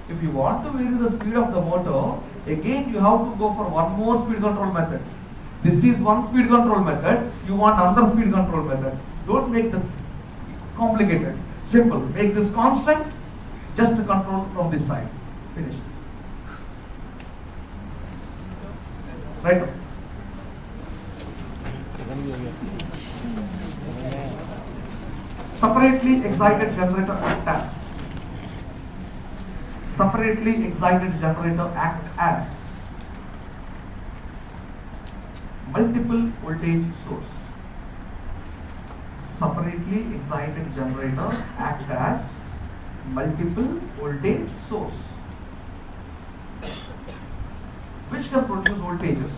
if you want to vary the speed of the motor, again you have to go for one more speed control method. This is one speed control method, you want another speed control method. Don't make the complicated. Simple. Make this constant, just to control from this side. Finished. Right? Separately excited generator act as. Separately excited generator act as multiple voltage source. Separately excited generator act as multiple voltage source, which can produce voltages,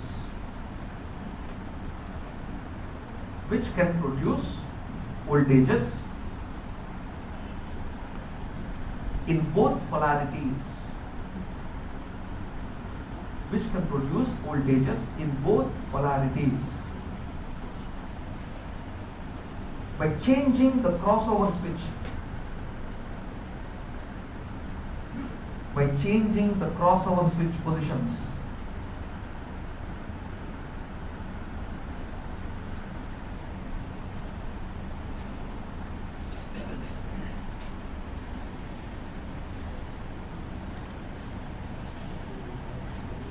in both polarities, by changing the crossover switch, positions.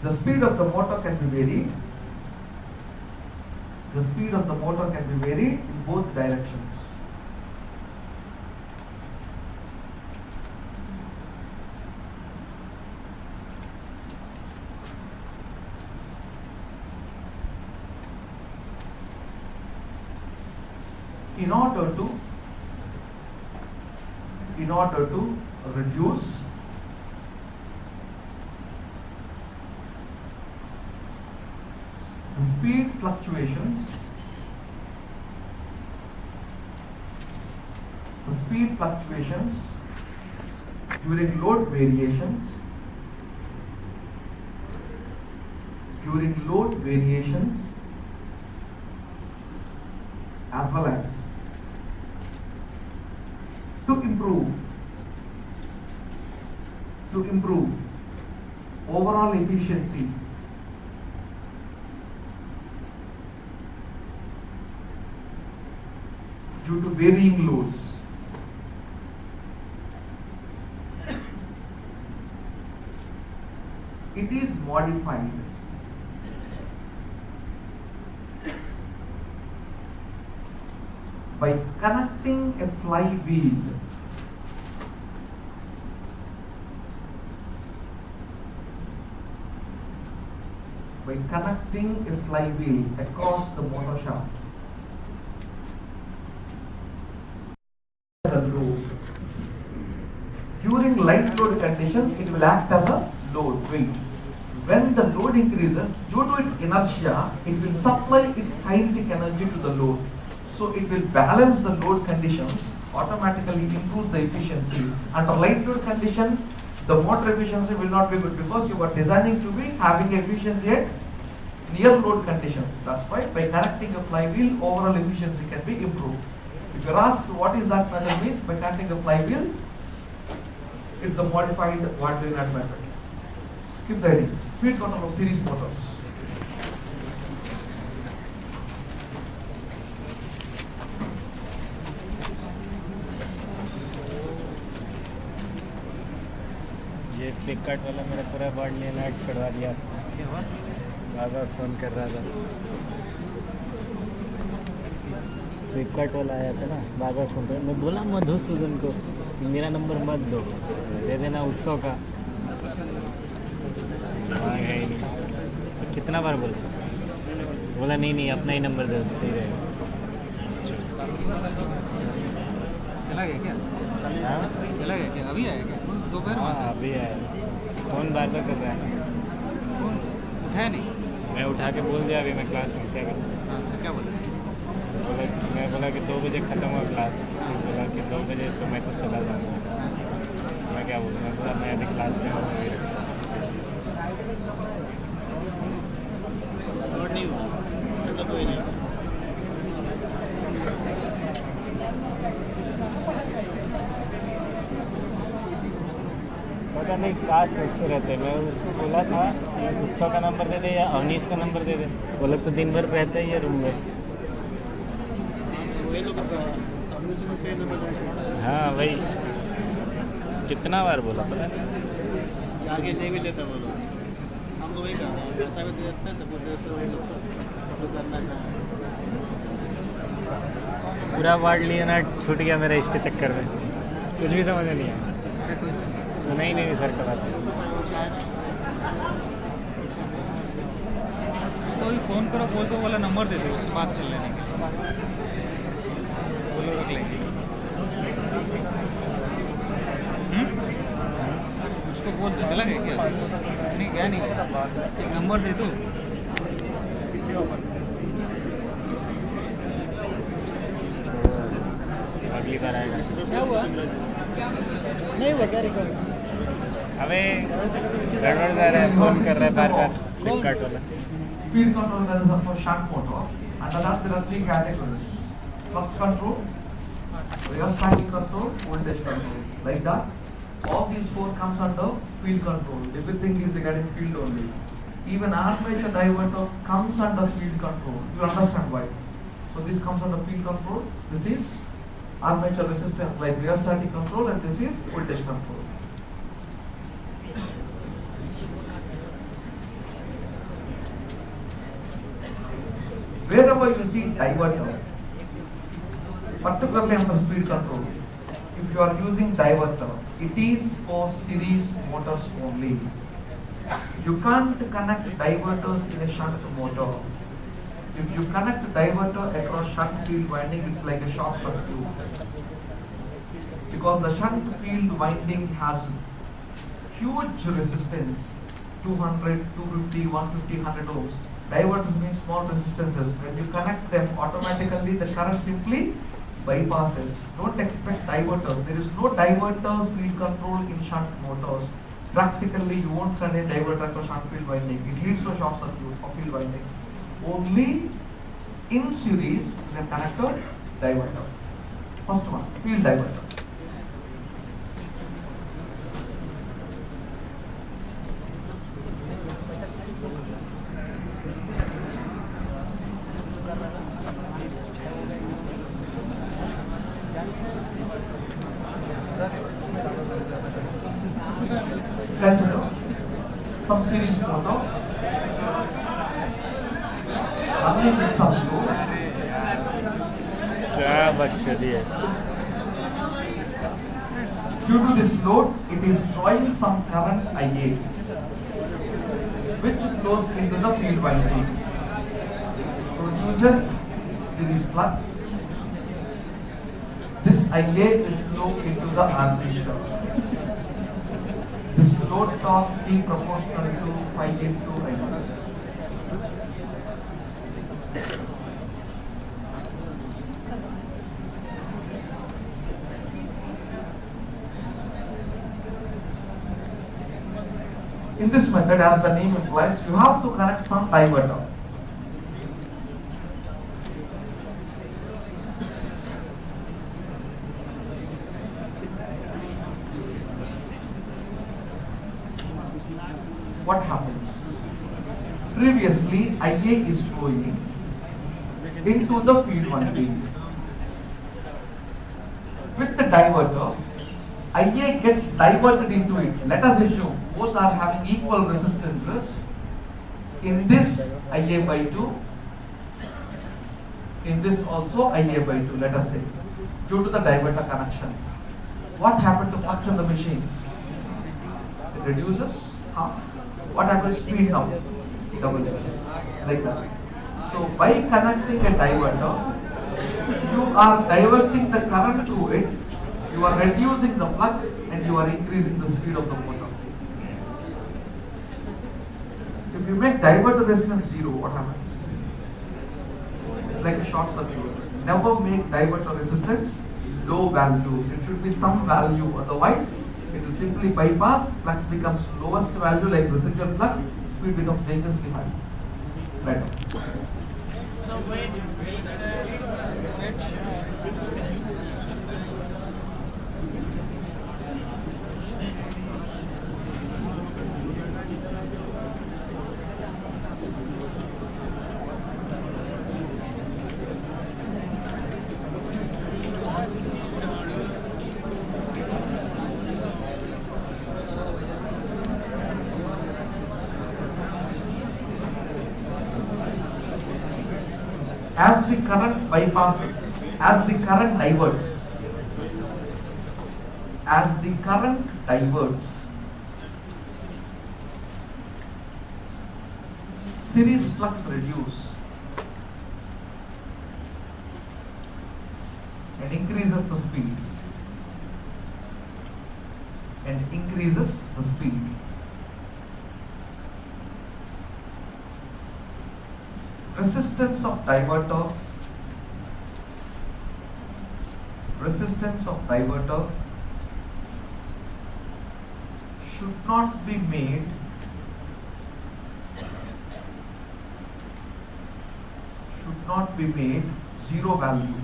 The speed of the motor can be varied. In both directions. In order to reduce the speed fluctuations during load variations, as well as to improve overall efficiency due to varying loads. It is modified by connecting a flywheel across the motor shaft as a load. During light load conditions, it will act as a load weight. When the load increases, due to its inertia, it will supply its kinetic energy to the load. So it will balance the load conditions, automatically improves the efficiency. Under light load condition, the motor efficiency will not be good because you are designing to be having efficiency at near load condition. That's why by connecting a flywheel, overall efficiency can be improved. If you are asked what is that method means, by connecting a flywheel, It's the modified Waldron method. Keep ready. Speed control of series motors. ये फ्लिपकार्ट वाला मेरा पूरा Waldron छुड़वा दिया। बाबा phone कर रहा था। फ्लिपकार्ट वाला आया था ना, बाबा फ़ोन कर, मैं बोला मधुसूदन को मेरा नंबर मत दो, दे देना उत्सव का। हाँ है ही नहीं। कितना बार बोला नहीं नहीं अपना ही नंबर दे देते ही रहेगा। चला गया क्या? हाँ चला गया क्या? अभी आया क्या? दोपहर हाँ अभी आया। फ़ोन बार बार कर रहा है। फोन उठाया नहीं? मैं उठा के बोल दिया अभी मैं क्लास में क्या करूँ। हाँ तो क्या बोला? मैं बोला कि 2 बजे ख़त्म हुआ क्लास। फिर बोला कि 2 बजे तो मैं तो चला जाऊँगा। मैं क्या बोलूँ, मैं बोला मैं अभी क्लास में हूँ। और नहीं हुआ तो कोई नहीं। पता नहीं कहाँ सोचते रहते। मैं उसको बोला था कि उत्सव का नंबर दे दे या अवनीश का नंबर दे दे। वो लोग तो दिन भर रहते ही है रूम में। वही लोग अपने से सही नंबर हाँ वही कितना बार बोला पता नहीं। आगे नहीं भी लेता वो लोग। हम तो वही कर रहे हैं, पैसा भी दे देते हैं तो बोलते हैं वही लोग तो करना क्या है। पूरा Waldron छूट गया मेरा इसके चक्कर में। कुछ भी समझ में नहीं आया। सुना ही नहीं सर का बात। तो ही फ़ोन करो, बोल दो वाला नंबर दे दो, उससे बात कर लेने के लिए बोलो, रख लेंगे। उसको बोल दो। चला गया क्या? नहीं गया नहीं, एक नंबर दे दो। अगली बार आएगा। क्या हुआ? नहीं हुआ क्या रिकॉर्ड? हमें गड़बड़ जा रहा है, फ़ोन कर रहा है बार बार फ्लिपकार्ट वाला। Speed control is for shunt motor. Under that there are 3 categories: flux control, rheostatic control, voltage control. Like that, all these 4 comes under field control. Everything is regarding field only. Even armature diverter comes under field control. You understand why? So this comes under field control. This is armature resistance like rheostatic control, and this is voltage control. Wherever you see diverter, particularly under speed control, if you are using diverter, it is for series motors only. You can't connect diverters in a shunt motor. If you connect diverter across shunt field winding, it's like a short circuit. Because the shunt field winding has huge resistance, 200, 250, 150, 100 ohms. Diverters mean small resistances. When you connect them, automatically the current simply bypasses. Don't expect diverters. There is no diverter speed control in shunt motors. Practically, you won't run a diverter across shunt field winding. It leads to a short circuit of field winding. Only in series, the connector diverter. First one, field diverter. Consider some series motor running with some load. क्या बकचोदी है। Due to this load, it is drawing some current IA, which flows into the field winding, produces series flux. This IA will flow into the armature. This load torque being proportional to phi into IA. In this method, as the name implies, you have to connect some diverter. what happens? Previously, IA is flowing into the field 1B. With the diverter, IA gets diverted into it. Let us assume both are having equal resistances. In this, IA by 2. In this also, IA by 2, let us say, due to the diverter connection. What happened to flux in the machine? It reduces half. What happens to speed now? Doubles. Like that. So by connecting a diverter, you are diverting the current to it, you are reducing the flux and you are increasing the speed of the motor. If you make diverter resistance 0, what happens? It's like a short circuit. Never make diverter resistance low values. It should be some value, otherwise it will simply bypass, flux becomes lowest value like residual flux, speed becomes dangerously high. Right. As the current bypasses, as the current diverts, series flux reduce and increases the speed resistance of diverter should not be made zero value.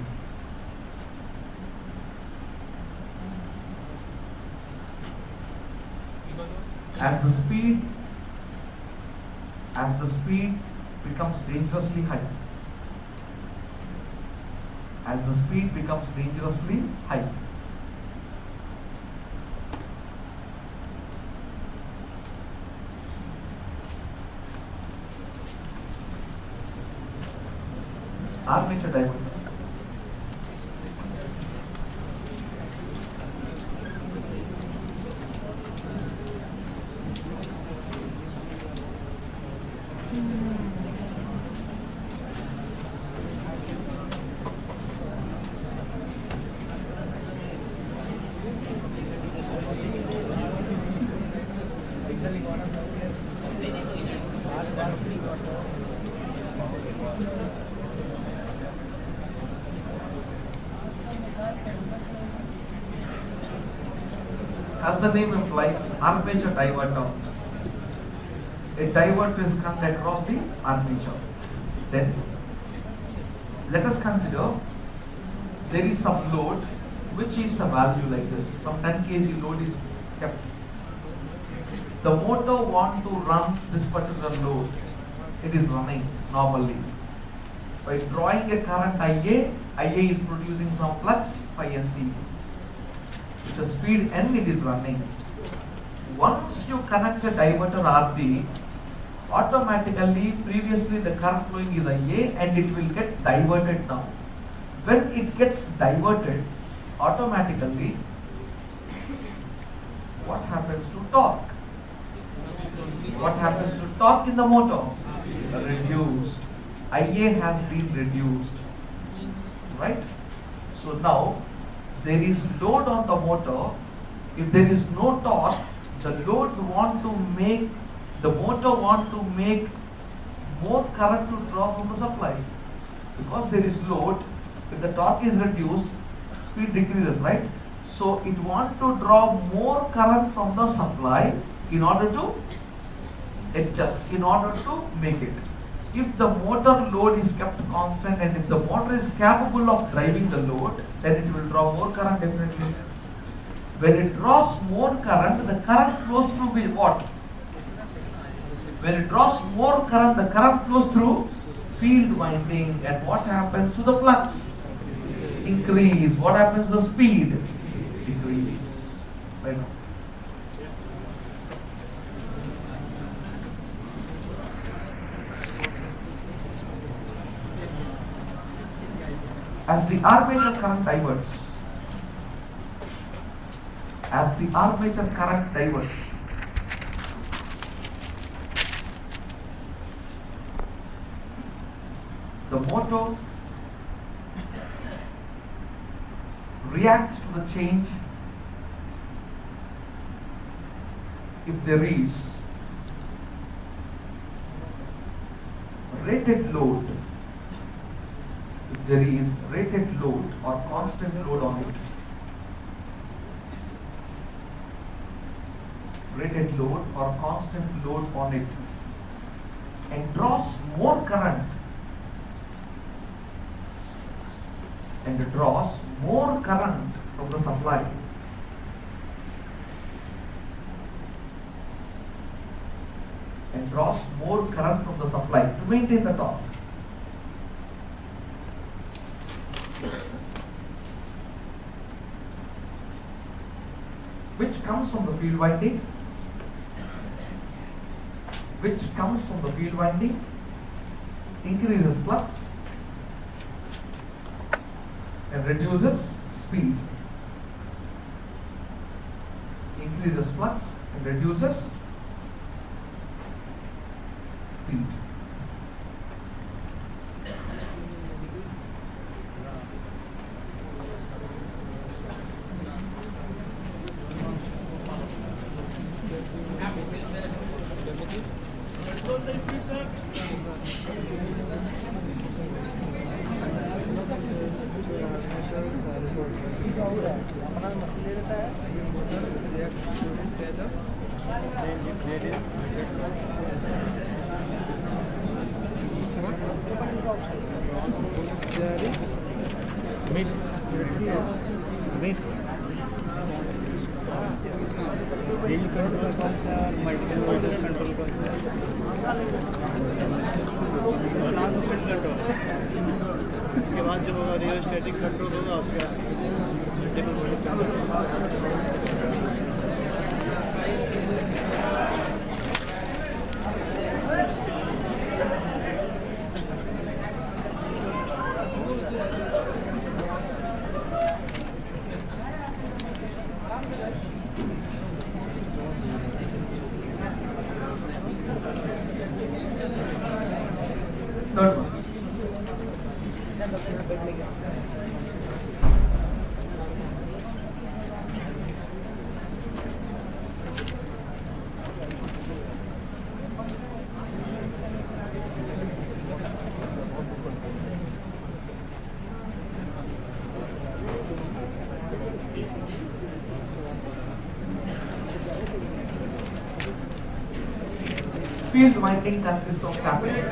As the speed becomes dangerously high. Armature diverter. As the name implies, armature diverter. A diverter is connected across the armature. Then, let us consider there is some load which is a value like this. Some 10 kg load is kept. The motor wants to run this particular load. It is running normally. By drawing a current IA is producing some flux phi SC. With the speed n it is running. Once you connect a diverter RD, automatically previously the current flowing is IA and it will get diverted now. When it gets diverted, automatically what happens to torque? What happens to torque in the motor? Reduced. IA has been reduced. Right? So now there is load on the motor. If there is no torque, the motor want to make more current to draw from the supply. Because there is load, if the torque is reduced, speed decreases, right? So it wants to draw more current from the supply in order to adjust, in order to make it. If the motor load is kept constant and if the motor is capable of driving the load, then it will draw more current definitely. When it draws more current, the current flows through what? When it draws more current, the current flows through field winding, and what happens to the flux? Increase. What happens to the speed? Decrease. Right now. As the armature current diverts, the motor reacts to the change if there is rated load. If there is rated load or constant load on it, and draws more current, from the supply, to maintain the torque. Which comes from the field winding, increases flux and reduces speed. Field control कौन सा, multiple voltage control कौन सा, field control. उसके बाद जो होगा रियोस्टैटिक control होगा, उसका multiple voltage control. Third one. Field winding consists of tappings.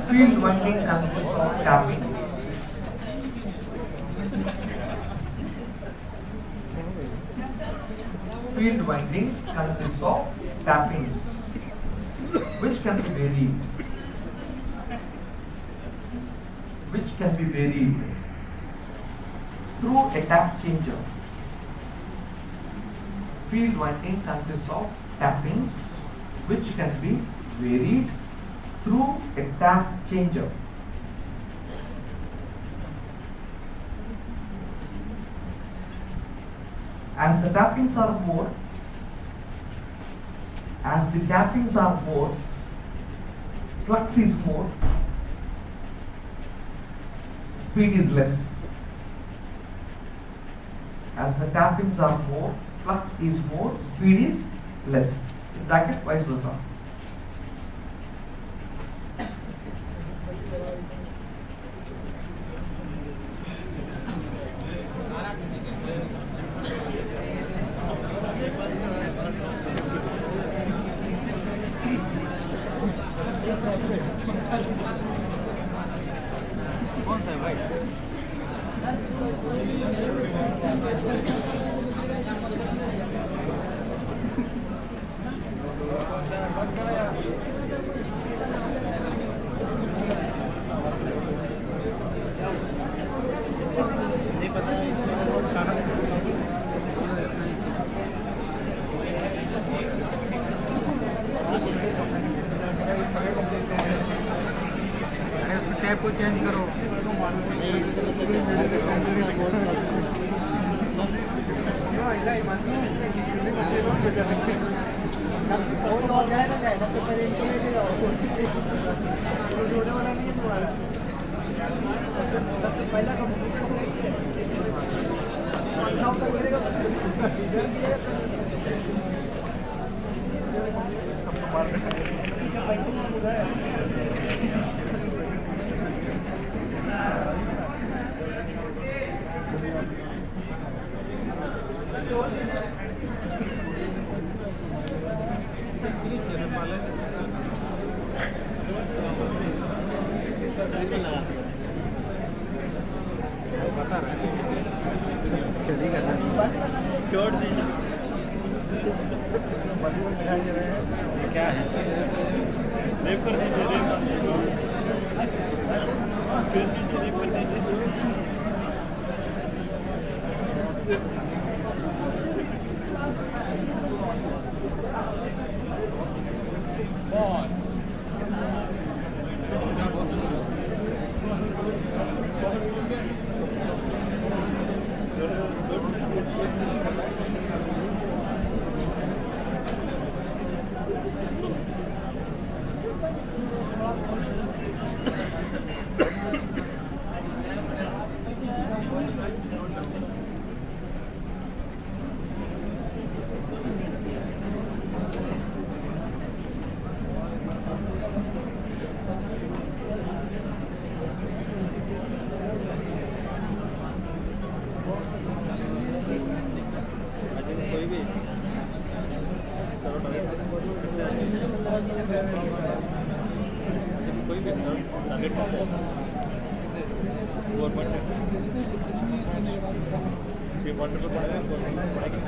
Field winding consists of tappings. Field winding consists of tappings, which can be varied through a tap changer. Field winding consists of tappings, which can be varied through a tap changer. As the tappings are more, flux is more, speed is less. As the tappings are more, flux is more, speed is less. bracket vice versa. कौन सा है भाई? नहीं पता है अरे उसमें tap को चेंज करो। छोड़ दीजिए क्या है रेप कर दीजिए रेप कर दीजिए कोई भी टारगेट गवर्नमेंट ये वाटर पर पड़ेगा गवर्नमेंट पड़ेगी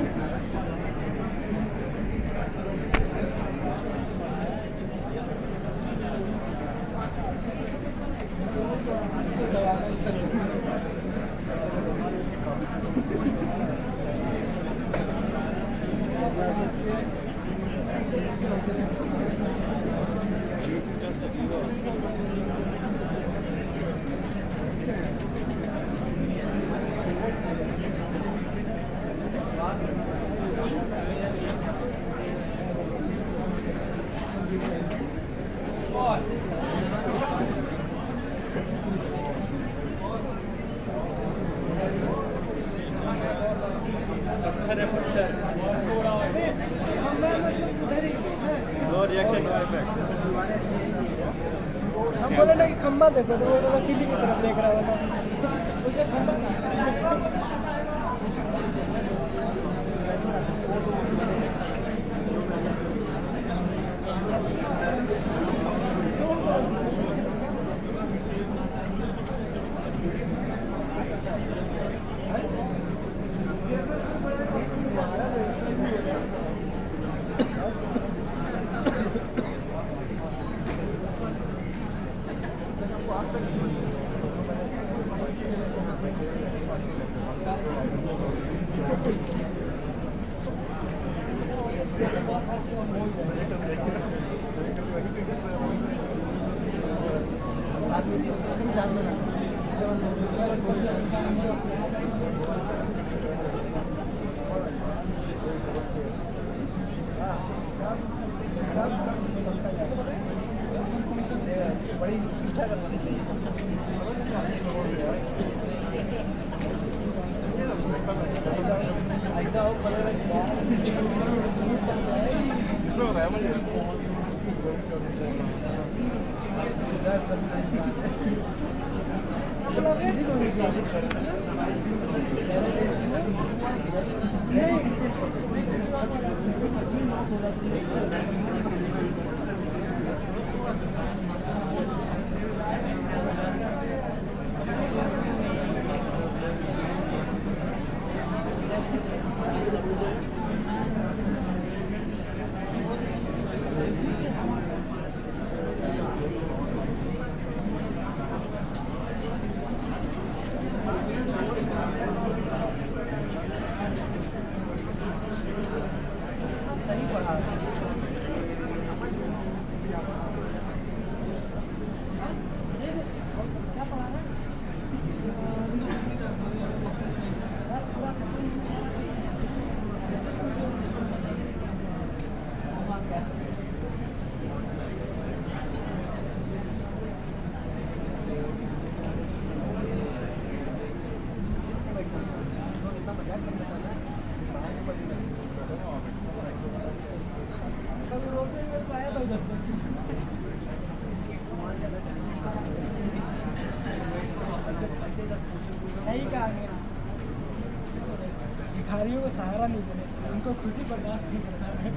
नो रिएक्शन नो इफेक्ट हम बोले ना कि खंबा देखो तो वो बोला सीधी की तरफ देख रहा था उसे खंबा बड़ी इच्छा करवानी चाहिए ऐसा हो सही कहा भिखारियों को सहारा नहीं देना चाहिए, उनको खुशी बर्दाश्त नहीं करता है।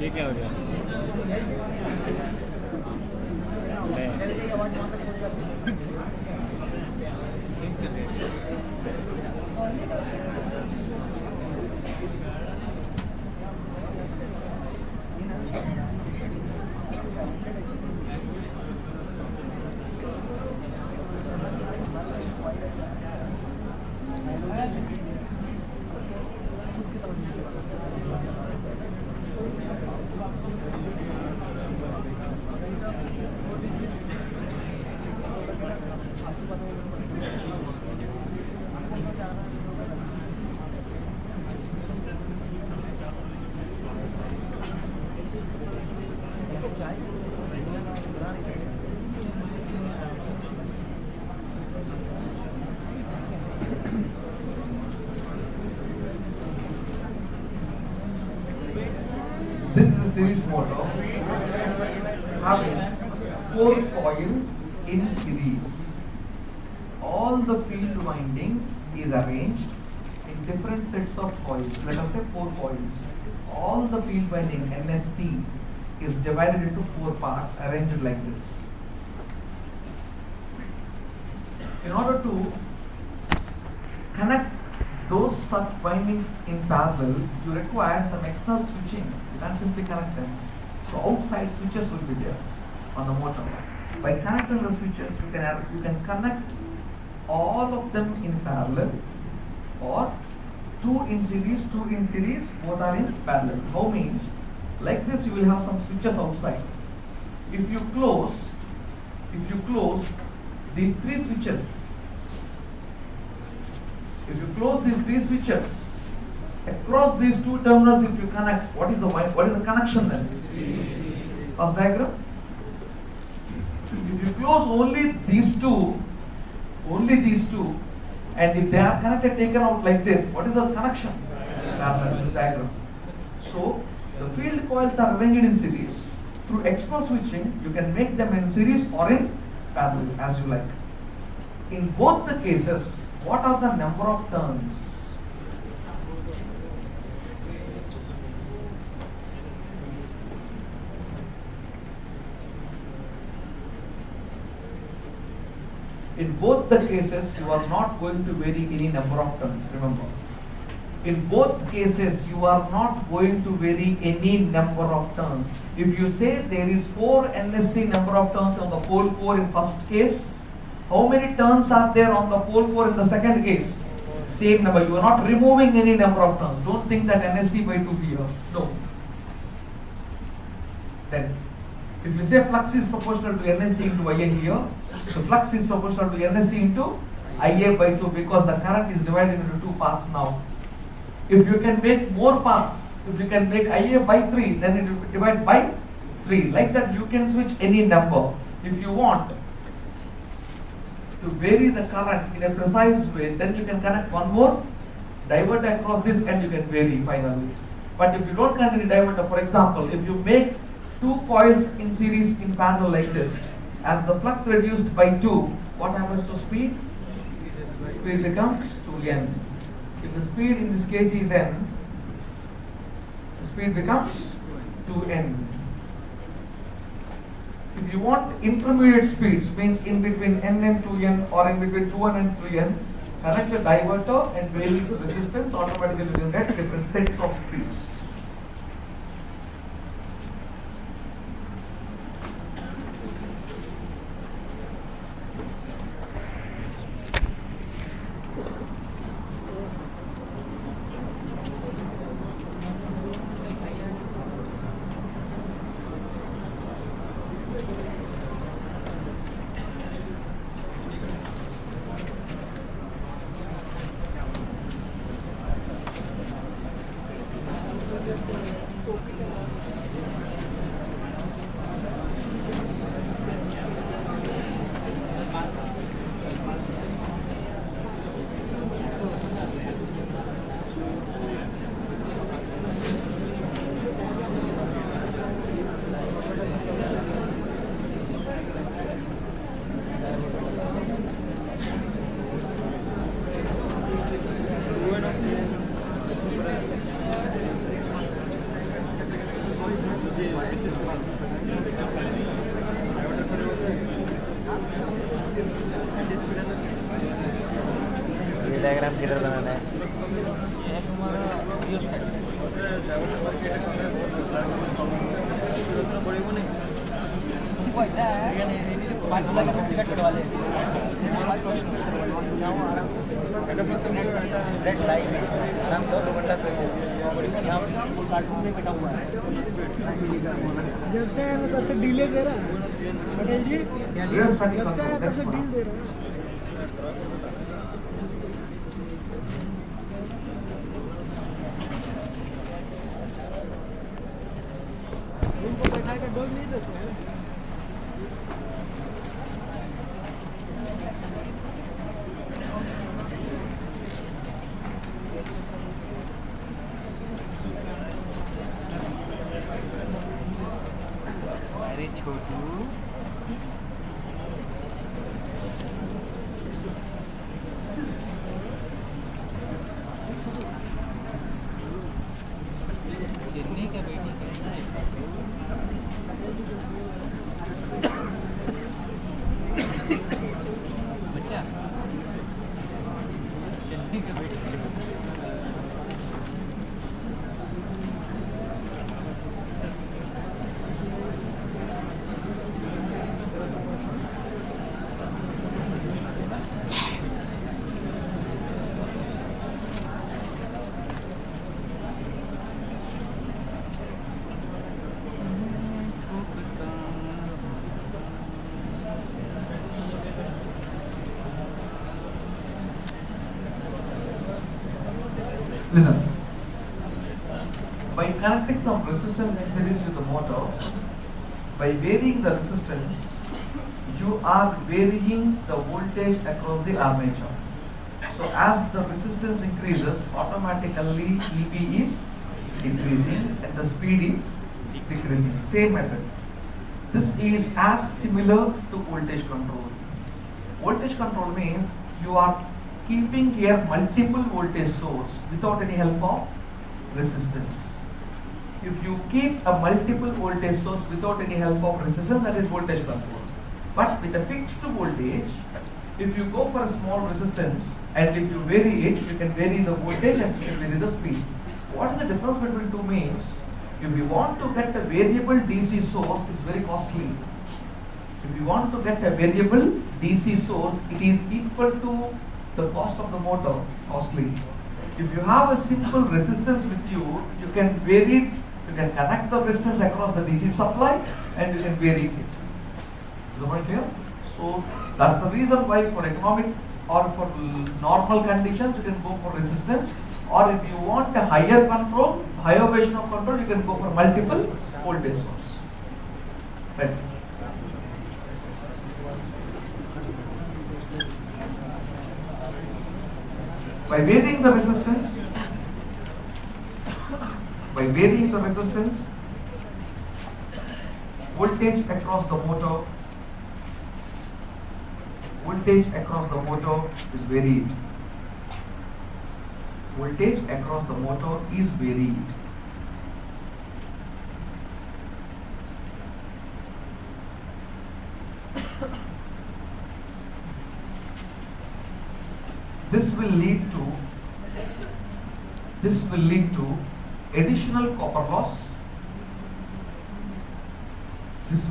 ये क्या हो गया? This is the series motor having 4 coils in series. All the field winding is arranged in different sets of coils. Let us say 4 coils. All the field winding NSC is divided into 4 parts arranged like this. In order to connect those such windings in parallel, you require some external switching. You can't simply connect them. So outside switches will be there on the motor. By connecting the switches, you can connect all of them in parallel, or 2 in series, both are in parallel. How means? Like this, you will have some switches outside. If you close these 3 switches, across these 2 terminals, if you connect, what is the connection then? First diagram. If you close only these two, and if they are connected, taken out like this, what is the connection? Parallel, this diagram. So the field coils are arranged in series. Through external switching, you can make them in series or in parallel, as you like. In both the cases, what are the number of turns? In both the cases, you are not going to vary any number of turns, remember. In both cases, you are not going to vary any number of turns. If you say there is 4 NSC number of turns on the pole core in first case, how many turns are there on the pole core in the second case? Same number. You are not removing any number of turns. Don't think that NSC by 2 here. No. Then, if you say flux is proportional to NSC into IA here, so flux is proportional to NSC into IA by 2, because the current is divided into 2 parts now. If you can make more paths, if you can make IA by 3, then it will divide by 3. Like that, you can switch any number. If you want to vary the current in a precise way, then you can connect one more diverter across this and you can vary finally. But if you don't connect any diverter, for example, if you make 2 coils in series in parallel like this, as the flux reduced by 2, what happens to speed? Speed becomes 2n. If the speed in this case is n, the speed becomes 2n. If you want intermediate speeds, means in between n and 2n or in between 2n and 3n, connect a diverter and vary its resistance, automatically you will get different sets of speeds. ये diagram किधर बनाना है? जब से आया तब से delay दे रहा है पटेल जी, जब से आया तब से डील दे रहा है। उनको बैठा कर डोज नहीं देते हैं। अरे छोटू चेन्नई का बेटी कैसा है? Listen. By connecting some resistance in series with the motor, by varying the resistance, you are varying the voltage across the armature. So as the resistance increases, automatically EB is increasing and the speed is decreasing. Same method. This is as similar to voltage control. Voltage control means you are keeping here multiple voltage source without any help of resistance. If you keep a multiple voltage source without any help of resistance, that is voltage control. But with a fixed voltage, if you go for a small resistance and if you vary it, you can vary the voltage and you can vary the speed. What is the difference between two means? If you want to get a variable DC source, it's very costly. If you want to get a variable DC source, it is equal to the cost of the motor, costly. If you have a simple resistance with you, you can vary it, you can connect the resistance across the DC supply and you can vary it. Is the point clear? So that's the reason why for economic or for normal conditions you can go for resistance, or if you want a higher control, higher version of control, you can go for multiple voltage source. Right. By varying the resistance, voltage across the motor is varied. Voltage across the motor is varied. This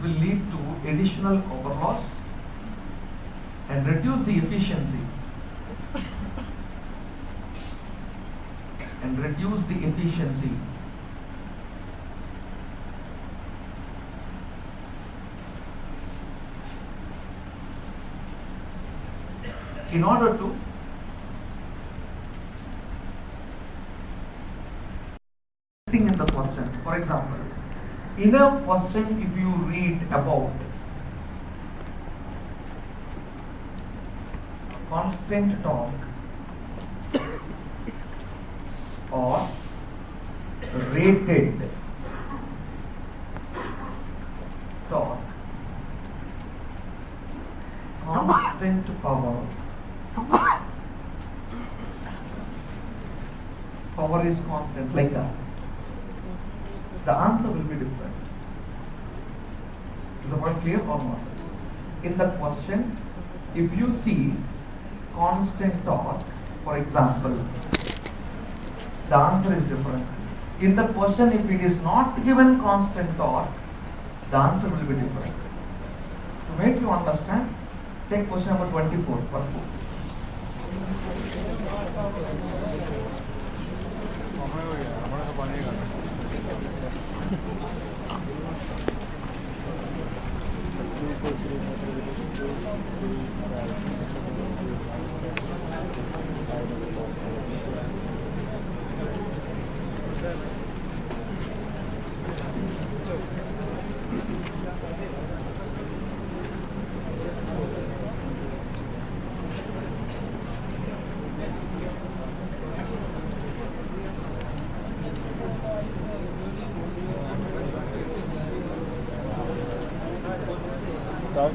will lead to additional copper loss. And reduce the efficiency. In order to in the question, for example, in a question if you read about constant torque or rated torque, constant power is constant, like that, the answer will be different. Is the point clear or not? In the question, if you see constant torque, for example, the answer is different. In the question, if it is not given constant torque, the answer will be different. To make you understand, take question number 24.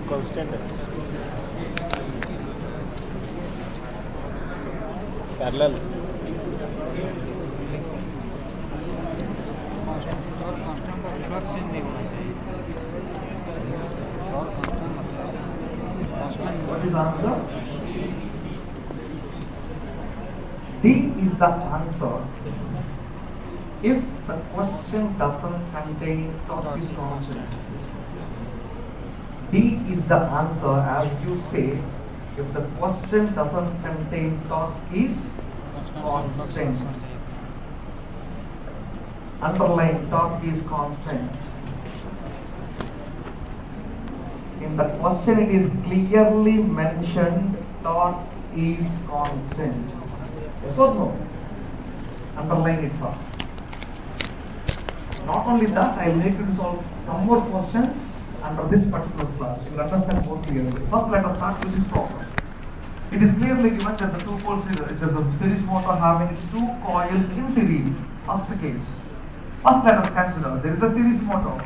constant parallel What is the answer? D is the answer. If the question doesn't contain torque is constant. D is the answer, as you say, if the question doesn't contain torque is constant. Underline torque is constant. In the question it is clearly mentioned torque is constant. Yes or no? Underline it first. Not only that, I will need to solve some more questions under this particular class. You will understand more clearly. First, let us start with this problem. It is clearly given that the two-pole series, it is a series motor having two coils in series. First case. First, let us consider there is a series motor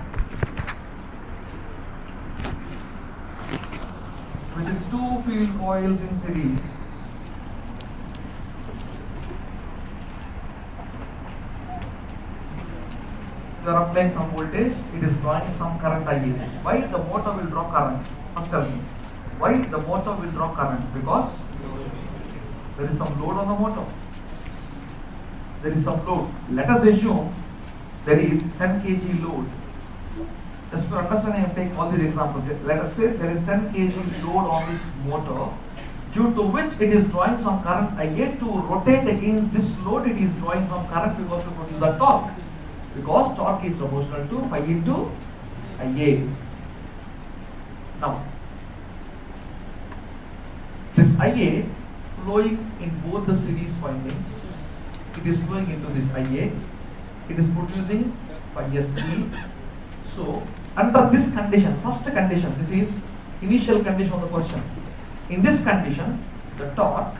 with its two field coils in series. You are applying some voltage, it is drawing some current IA. Why the motor will draw current? First tell me. Why the motor will draw current? Because there is some load on the motor. There is some load. Let us assume there is 10 kg load. Just for understanding, I am taking all these examples. Let us say there is 10 kg load on this motor, due to which it is drawing some current IA. To rotate against this load, it is drawing some current because to produce the torque. Because torque is proportional to phi into IA. Now, this IA flowing in both the series windings, it is flowing into this IA, it is producing phi SE. So, under this condition, first condition, this is initial condition of the question. In this condition, the torque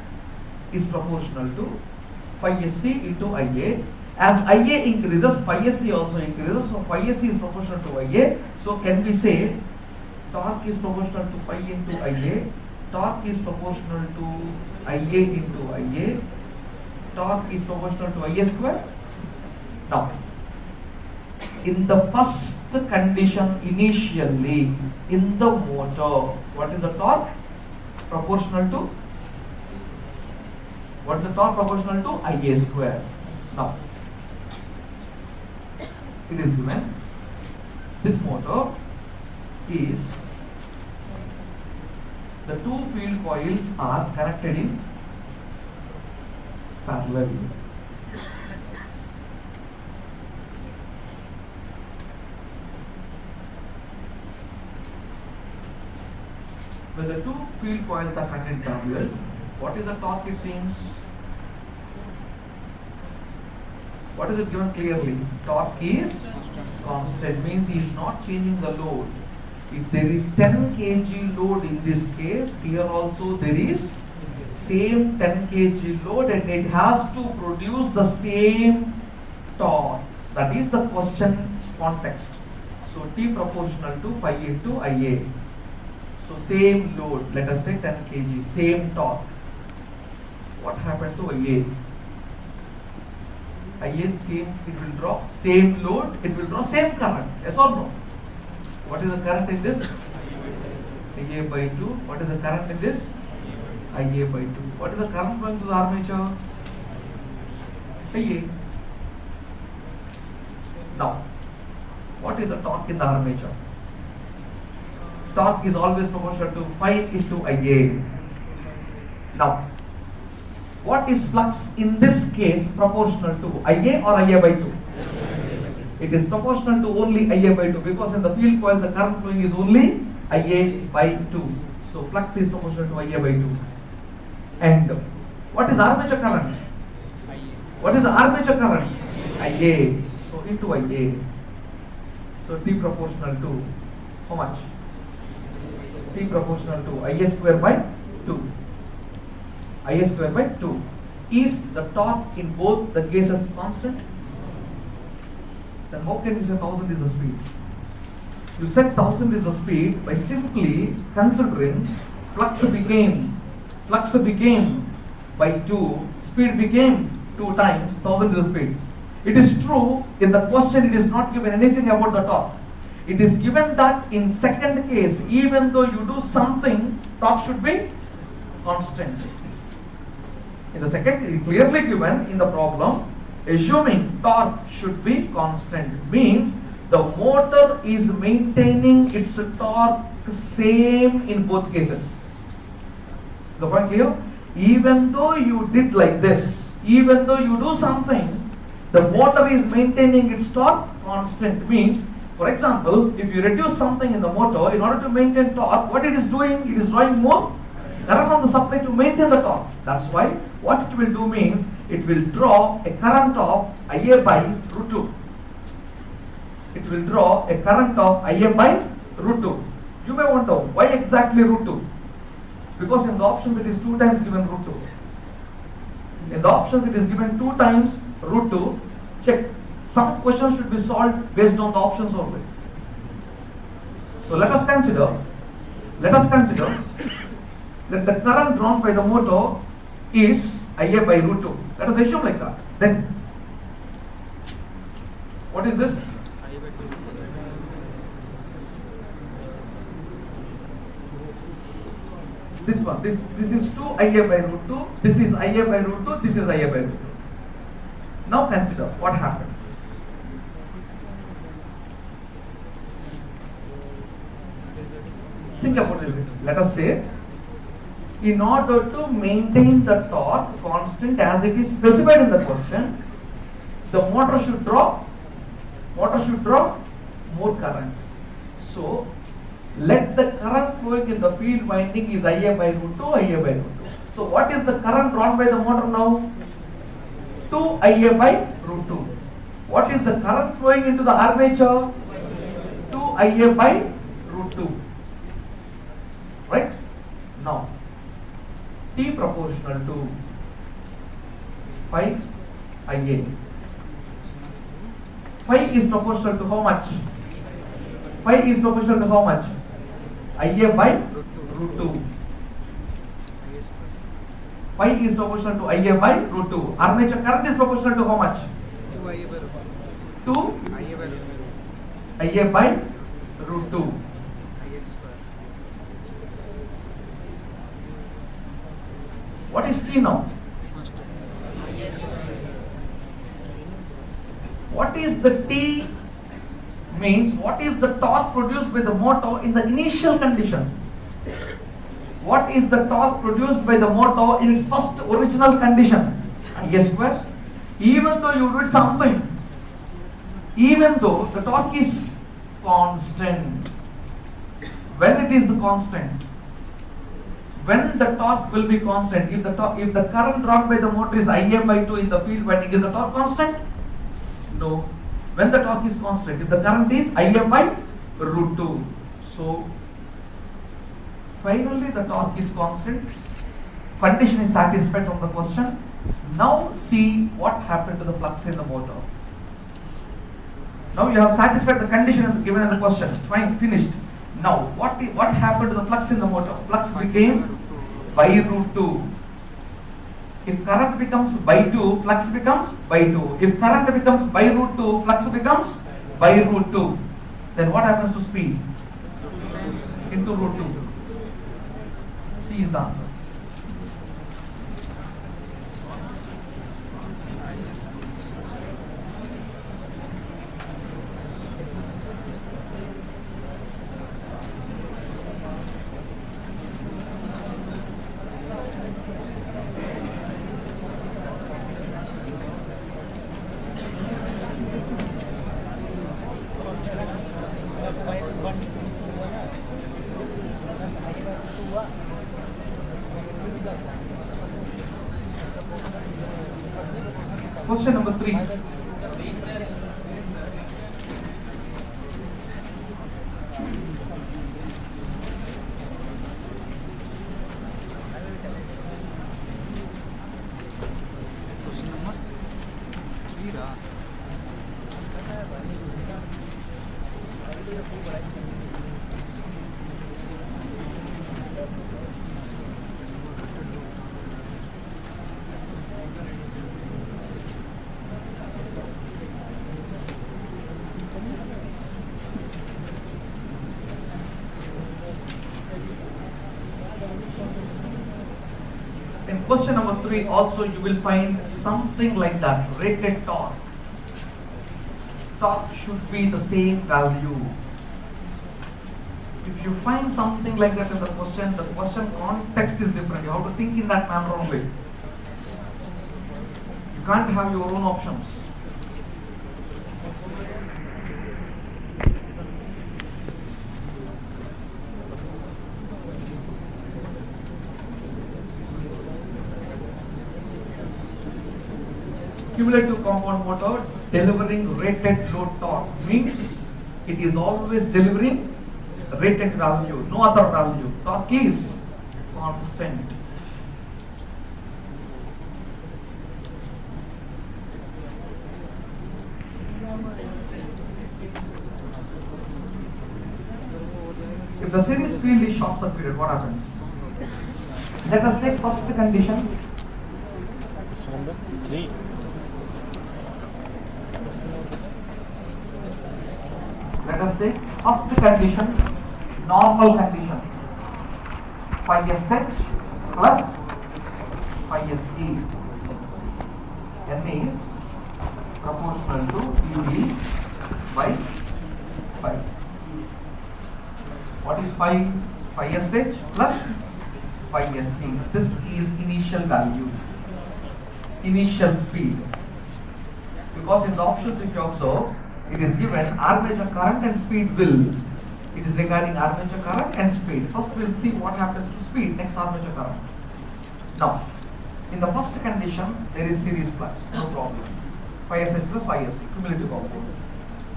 is proportional to phi SE into IA. As IA increases, phi SE also increases. So phi SE is proportional to IA. So can we say torque is proportional to phi into IA, torque is proportional to IA into IA, torque is proportional to IA square? Now, in the first condition initially, in the motor, what is the torque? Proportional to? What is the torque proportional to? IA square. Now, it is given this motor is, the two field coils are connected in parallel. When the two field coils are connected in parallel, what is the torque it seems? What is it given clearly? Torque is constant, means he is not changing the load. If there is 10 kg load in this case, here also there is same 10 kg load and it has to produce the same torque. That is the question context. So T proportional to phi into IA. So same load, let us say 10 kg, same torque. What happened to IA? IA same, it will draw same load, it will draw same current. Yes or no? What is the current in this? IA by 2. What is the current in this? IA by 2. What is the current going to the armature? IA. Now, what is the torque in the armature? Torque is always proportional to phi into IA. Now, what is flux in this case proportional to? IA or IA by 2? It is proportional to only IA by 2 because in the field coil the current flowing is only IA by 2. So flux is proportional to IA by 2. And what is armature current? What is the armature current? IA. So into IA. So T proportional to how much? T proportional to IA square by 2. IA square by 2. Is the torque in both the cases constant? Then how can you say 1000 is the speed? You said 1000 is the speed by simply considering flux became by 2, speed became 2 times 1000 is the speed. It is true in the question it is not given anything about the torque. It is given that in second case, even though you do something, torque should be constant. In the second, it is clearly given in the problem, assuming torque should be constant, means the motor is maintaining its torque same in both cases. Is the point clear? Even though you did like this, even though you do something, the motor is maintaining its torque constant, means, for example, if you reduce something in the motor, in order to maintain torque, what it is doing, it is drawing more current from the supply to maintain the torque. That's why What it will do means it will draw a current of Ia by root 2. It will draw a current of Ia by root 2. You may wonder why exactly root 2? Because in the options it is 2 times given root 2. In the options it is given 2 times root 2. Check. Some questions should be solved based on the options only. So let us consider that the current drawn by the motor is Ia by root 2. Let us assume like that. Then what is this? This one, this is 2 Ia by root 2, this is Ia by root 2, this is Ia by root 2. Now consider what happens. Think about this. Let us say, in order to maintain the torque constant as it is specified in the question, the motor should draw more current. So let the current flowing in the field winding is Ia by root 2, Ia by root 2. So what is the current drawn by the motor now? 2 Ia by root 2. What is the current flowing into the armature? 2 Ia by root 2. Right? Now T proportional to 5 Ia. 5 is proportional to how much? 5 is proportional to how much? Ia by root 2. 5 is proportional to Ia by root 2. Armature current is proportional to how much? 2 Ia by root 2. What is T now? What is the T means? What is the torque produced by the motor in the initial condition? What is the torque produced by the motor in its first original condition? Ia square. Even though you did something, even though the torque is constant, when it is the constant, when the torque will be constant, if the current drawn by the motor is Ia by 2 in the field winding, is the torque constant? No. When the torque is constant, if the current is Ia by root 2, so finally the torque is constant, condition is satisfied from the question. Now see what happened to the flux in the motor. Now you have satisfied the condition given in the question. Fine, finished. Now what happened to the flux in the motor? Flux became by root 2. If current becomes by 2, flux becomes by 2. If current becomes by root 2, flux becomes by root 2. Then what happens to speed? Into root 2. C is the answer. Question number 3. In question number 3 also you will find something like that. Rated torque. Torque should be the same value. If you find something like that in the question context is different. You have to think in that manner only. You can't have your own options. cumulative compound motor delivering rated load torque means it is always delivering rated value, no other value. Torque is constant. If the series field is short circuited, what happens? Let us take first condition. Question number 3. Let us take first condition, normal condition. Phi sh plus phi se. N is proportional to ub by phi. What is phi? Phi sh plus phi sc. This is initial value, initial speed. Because in the options, if you observe, it is given armature current and speed will. It is regarding armature current and speed. First we will see what happens to speed, next armature current. Now, in the first condition, there is series flux, no problem. Phi sh plus phi sc, cumulative compound.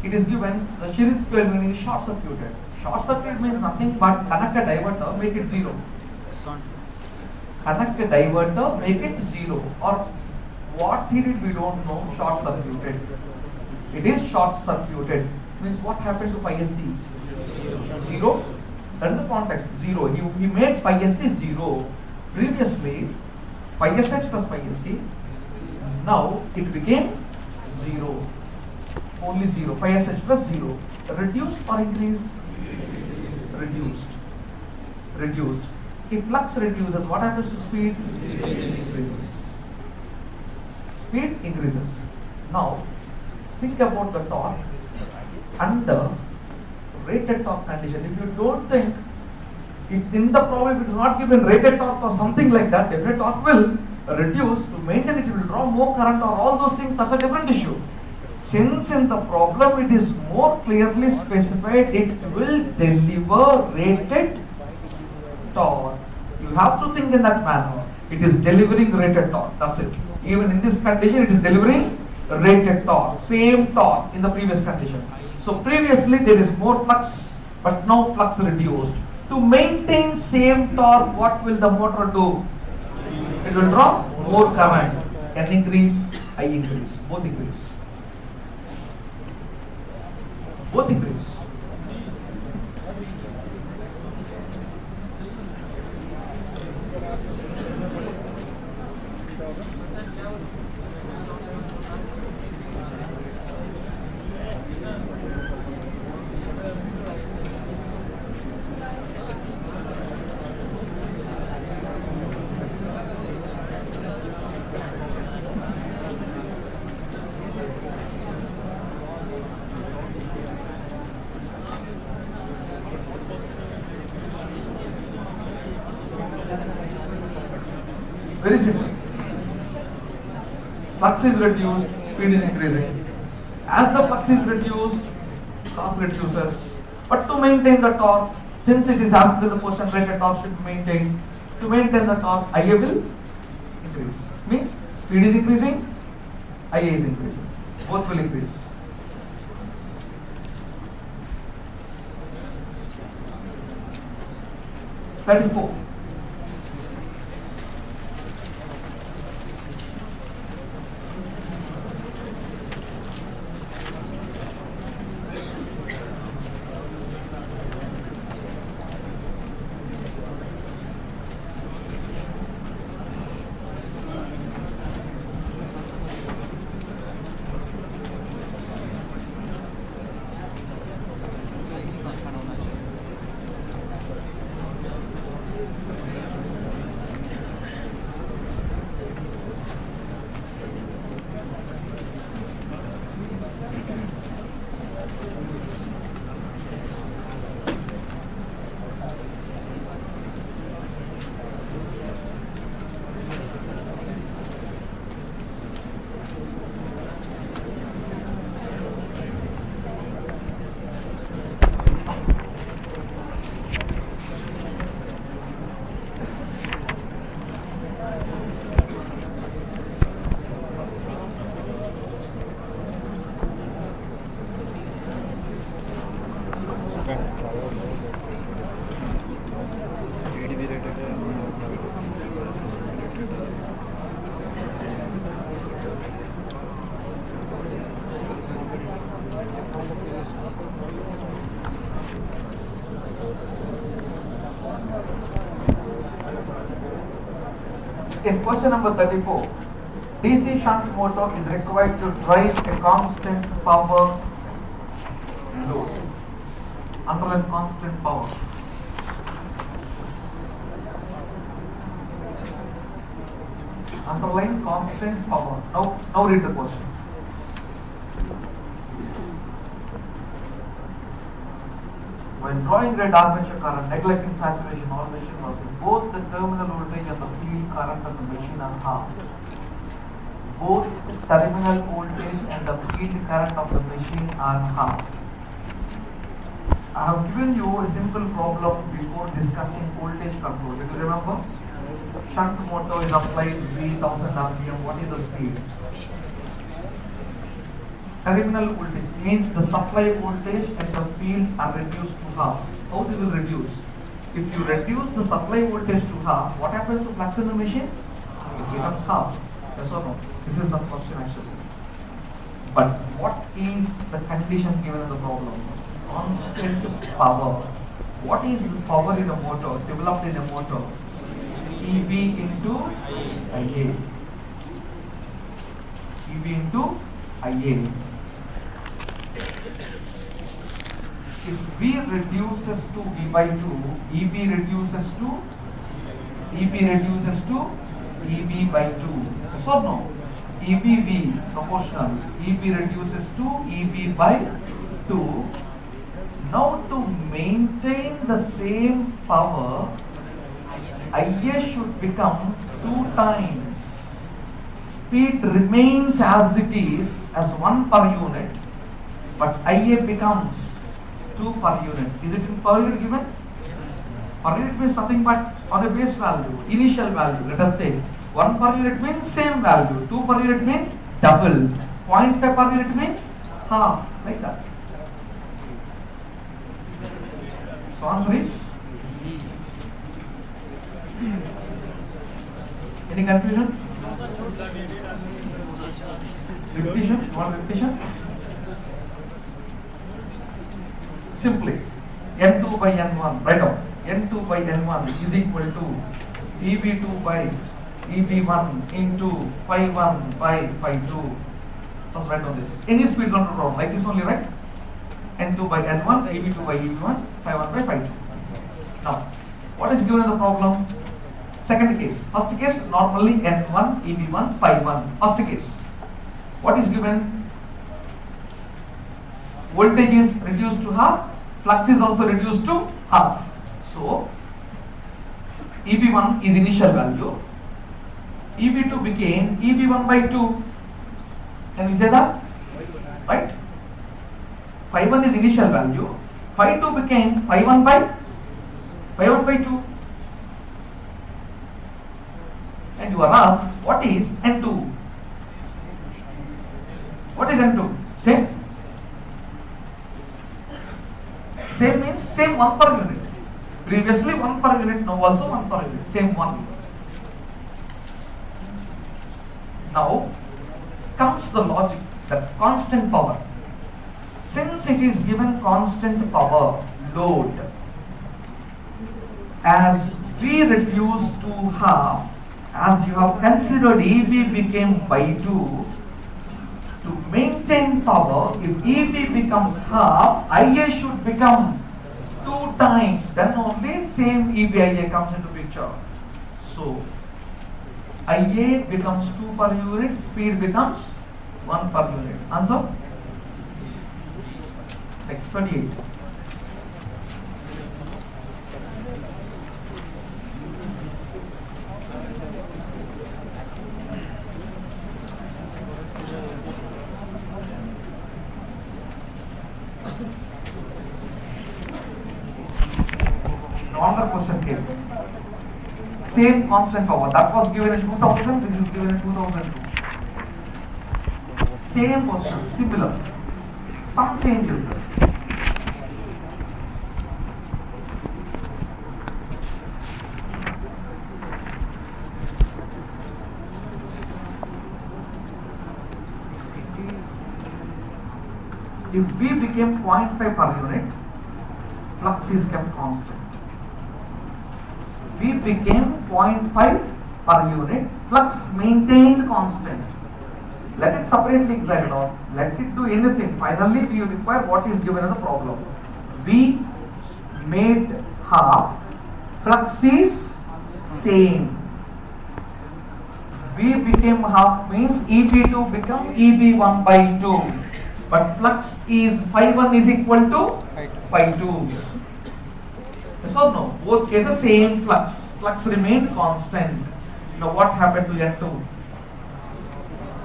It is given the series field meaning is short circuited. Short circuit means nothing but connect a diverter, make it zero. Connect a diverter, make it zero. Or what he did we don't know, short circuited. It is short circuited. Means what happened to phi sc? Zero. That is the context, zero. He made phi sc zero. Previously, phi sh plus phi sc, now it became zero. Only zero. Phi sh plus zero. Reduced or increased? Reduced. Reduced. If flux reduces, what happens to speed? Increases. Speed increases. Now, think about the torque under rated torque condition. If you don't think, if in the problem it is not given rated torque or something like that, definite torque will reduce. To maintain it, it will draw more current or all those things. That's a different issue. Since in the problem it is more clearly specified, it will deliver rated torque. You have to think in that manner. It is delivering rated torque. That's it. Even in this condition, it is delivering rated torque. Same torque in the previous condition. So previously there is more flux, but now flux reduced. To maintain same torque, what will the motor do? It will draw more current. N increase, I increase. Both increase. Both increase. Very simple. Flux is reduced, speed is increasing. As the flux is reduced, torque reduces. But to maintain the torque, since it is asked in the question rated torque should be maintained, to maintain the torque, IA will increase. Means speed is increasing, IA is increasing. Both will increase. (34). In question number 34, DC shunt motor is required to drive a constant power load. Underline constant power. Underline constant power. Now read the question. When drawing red armature current, neglecting saturation, all machine losses, both the terminal voltage and the field current of the machine are half. Both terminal voltage and the field current of the machine are half. I have given you a simple problem before discussing voltage control. Do you remember? Shunt motor is applied 3000 RPM. What is the speed? Terminal voltage means the supply voltage and the field are reduced to half. How they will reduce? If you reduce the supply voltage to half, what happens to flux in the machine? It becomes half. Yes or no? This is the question actually. But what is the condition given in the problem? Constant power. What is the power in a motor, developed in a motor? EB into IA. EB into IA. If V reduces to V by 2, EB reduces to EB by 2. Yes or no? EBV proportional. EB reduces to EB by 2. Now to maintain the same power, IA should become 2 times. Speed remains as it is, as 1 per unit, but IA becomes 2 per unit. Is it in per unit given? Per unit means something but on a base value, initial value. Let us say 1 per unit means same value, 2 per unit means double, 0.5 per unit means half, like that. So answer is? Any confusion? Repetition? You want repetition? Simply N2 by N1, write down. N2 by N1 is equal to EB2 by EB1 into Phi1 by Phi2. Just write down this. Any speed control problem like this only, right? N2 by N1, EB2 by EB1, Phi1 by Phi2. Now, what is given in the problem? Second case. First case, normally N1, EB1, Phi1. First case. What is given? Voltage is reduced to half, flux is also reduced to half. So, EB1 is initial value, EB2 became EB1 by 2. Can we say that? Right? Phi1 is initial value, Phi2 became Phi1 by 2. And you are asked, what is N2? What is N2? Same. Same means same 1 per unit. Previously 1 per unit, now also 1 per unit. Same 1. Now comes the logic that constant power. Since it is given constant power load, as V reduced to half, as you have considered EB became by 2, to maintain power, if EB becomes half, IA should become 2 times, then only same EB-IA comes into picture. So, IA becomes 2 per unit, speed becomes 1 per unit. Answer? Next 28. Another question came. Same constant power. That was given in 2000, this is given in 2002. Same question, similar. Some changes. If V became 0.5 per unit, flux is kept constant. V became 0.5 per unit, flux maintained constant. Let it separately excited or let it do anything. Finally, we require what is given as a problem. V made half, flux is same. V became half means Eb2 become Eb1 by 2. But flux is phi1 is equal to phi2. Yes or no? Both cases same flux. Flux remained constant. Now what happened to N2?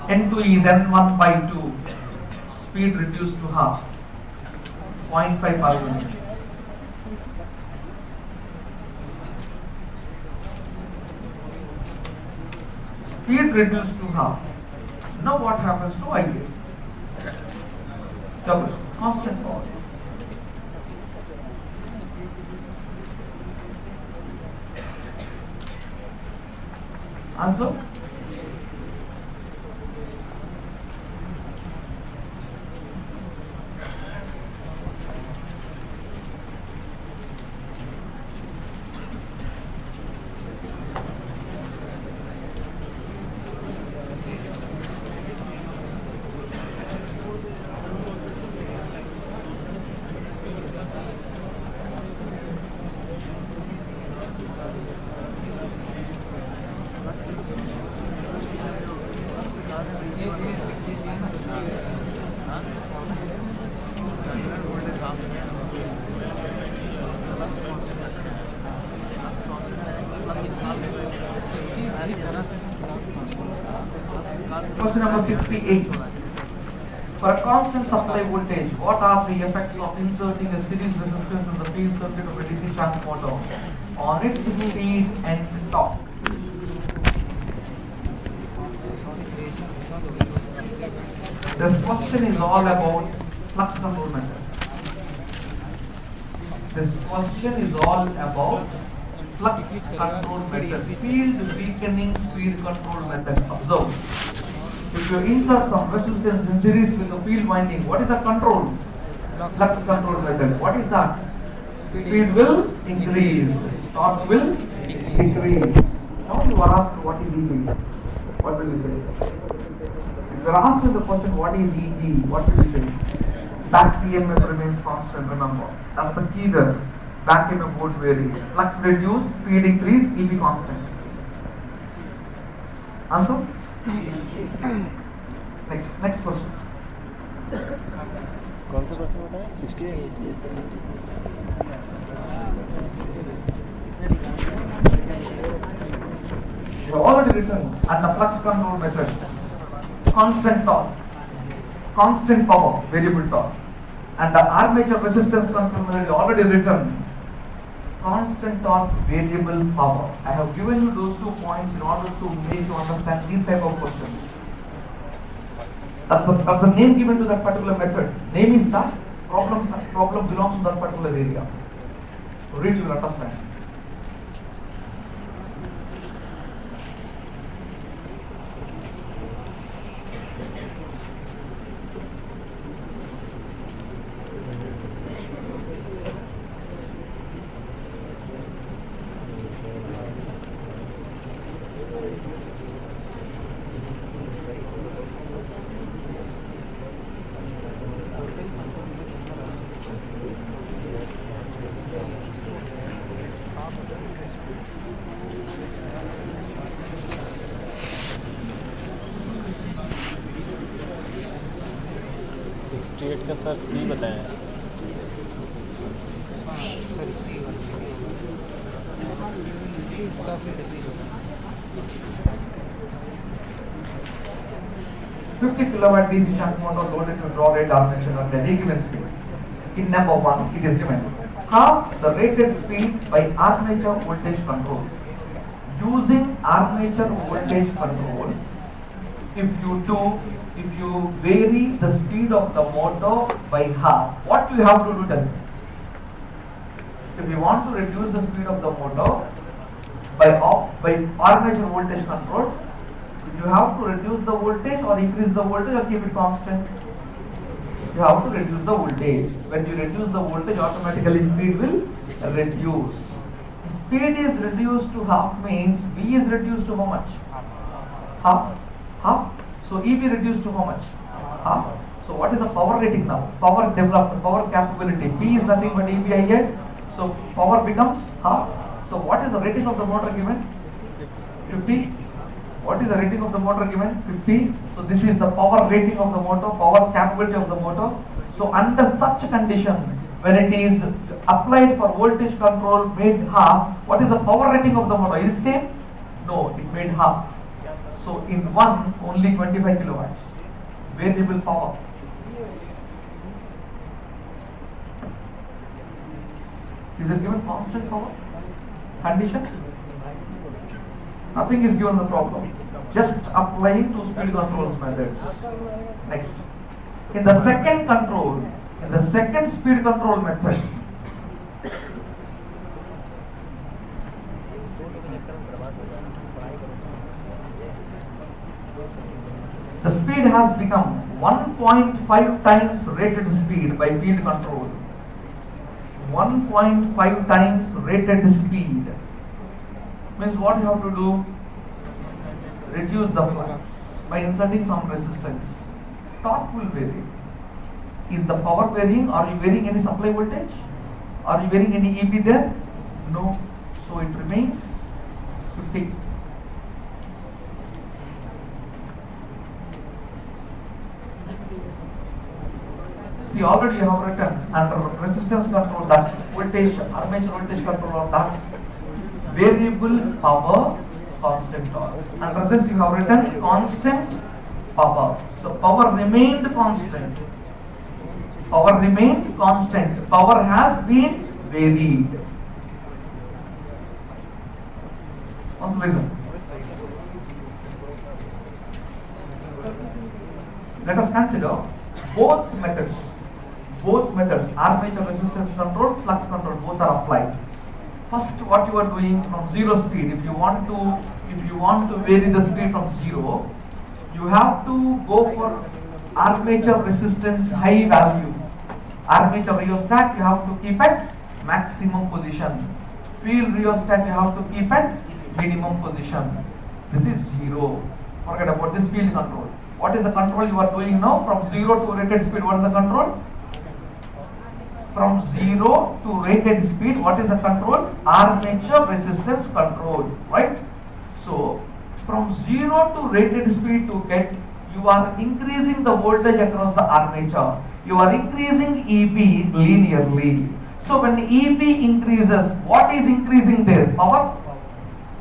N2 is N1 by 2. Speed reduced to half. 0.5 per unit. Speed reduced to half. Now what happens to IA? W, constant power. Answer? Question number 68. For a constant supply voltage, what are the effects of inserting a series resistance in the field circuit of a DC shunt motor on its speed and torque? This question is all about flux control method. This question is all about flux control method, field weakening speed control method. Observe. If you insert some resistance in series with the field winding, what is the control? Flux control method. What is that? Speed will increase, torque will decrease. Now you are asked what is EB. What will you say? If you are asked with the question what is EB, what will you say? Back EMF remains constant, remember. That's the key there. Back EMF won't vary. Flux reduce, speed increase, EB constant. Answer? Next question. कौन सा question बताया 68 You have already written and the flux control method. Constant torque, constant power, variable torque. And the armature resistance control method you already written. Constant torque, variable power. I have given you those 2 points in order to make you understand these type of questions. That's the name given to that particular method. Name is that problem belongs to that particular area. Read, you will understand. का sir सी बताया kilowatt DC shunt motor loaded to draw rate armature at any given speed. In number 1, it is given half the rated speed by armature voltage control. Using armature voltage control, if you vary the speed of the motor by half, what do you have to do then? If you want to reduce the speed of the motor by armature voltage control, you have to reduce the voltage or increase the voltage or keep it constant. you have to reduce the voltage. When you reduce the voltage, automatically speed will reduce. Speed is reduced to half means V is reduced to how much? Half. Half. So EB reduced to how much? Half. So what is the power rating now? Power development, power capability. P is nothing but EBIA. So power becomes half. So what is the rating of the motor given? 50. What is the rating of the motor given? 50. So this is the power rating of the motor, power capability of the motor. So under such condition, when it is applied for voltage control made half, what is the power rating of the motor? Is it same? No, it made half. So in one, only 25 kilowatts. Variable power. Is it given constant power? Condition? Nothing is given the problem. Just applying to speed controls methods. Next. In the second control, in the second speed control method, the speed has become 1.5 times rated speed by field control. 1.5 times rated speed means what you have to do? Reduce the flux by inserting some resistance. Torque will vary. Is the power varying? Are you varying any supply voltage? Are you varying any EB there? No. So it remains 50. See, already you have written under resistance control that voltage, armature voltage control of that variable power, constant torque. Under this you have written constant power. So power remained constant. Power remained constant. Power has been varied. What's the reason? Let us consider both methods. Both methods, armature resistance control, flux control, both are applied. First, what you are doing from zero speed, if you want to vary the speed from zero, you have to go for armature resistance high value. Armature rheostat you have to keep at maximum position. Field rheostat you have to keep at minimum position. This is zero. Forget about this field control. What is the control you are doing now? From zero to rated speed, what is the control? From 0 to rated speed, what is the control? Armature resistance control, right? So, from 0 to rated speed to get, you are increasing the voltage across the armature. You are increasing EB linearly. So, when EB increases, what is increasing there? Power?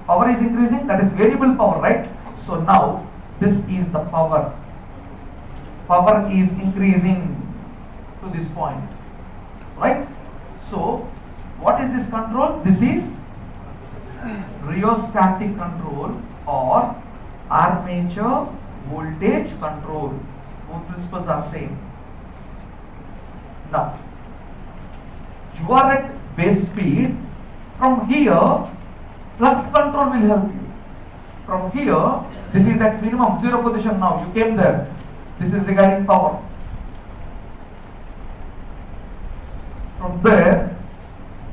Power is increasing, that is variable power, right? So, now, this is the power. Power is increasing to this point. Right? So, what is this control? This is rheostatic control or armature voltage control. Both principles are same. Now, you are at base speed. From here, flux control will help you. From here, this is at minimum zero position now. You came there. This is regarding power. From there,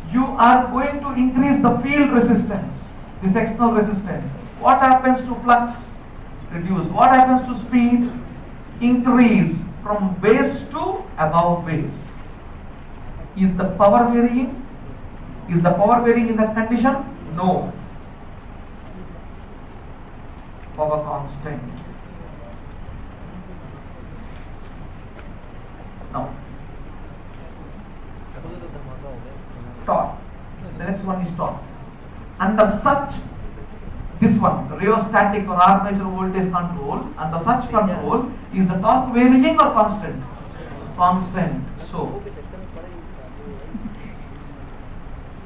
you are going to increase the field resistance, this external resistance. What happens to flux? Reduce. What happens to speed? Increase from base to above base. Is the power varying? Is the power varying in that condition? No. Power constant. Now, torque. The next one is torque. Under such, this one, rheostatic or armature voltage control, under such control, is the torque varying or constant? Constant. So,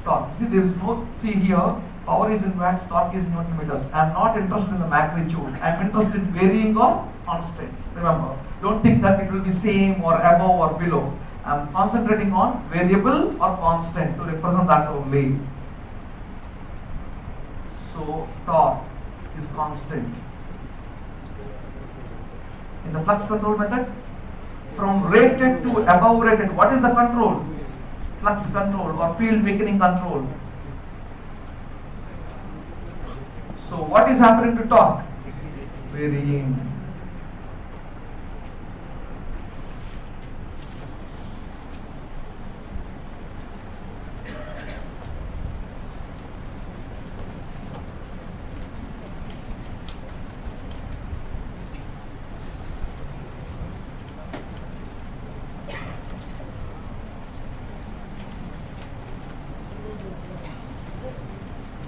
torque. See, there is no, see here, power is in watts, torque is in Newton meters. I am not interested in the magnitude. I am interested in varying or constant. Remember, don't think that it will be same or above or below. I am concentrating on variable or constant to represent that only. So, torque is constant. In the flux control method, From rated to above rated, what is the control? Flux control or field weakening control. So what is happening to torque? Varying.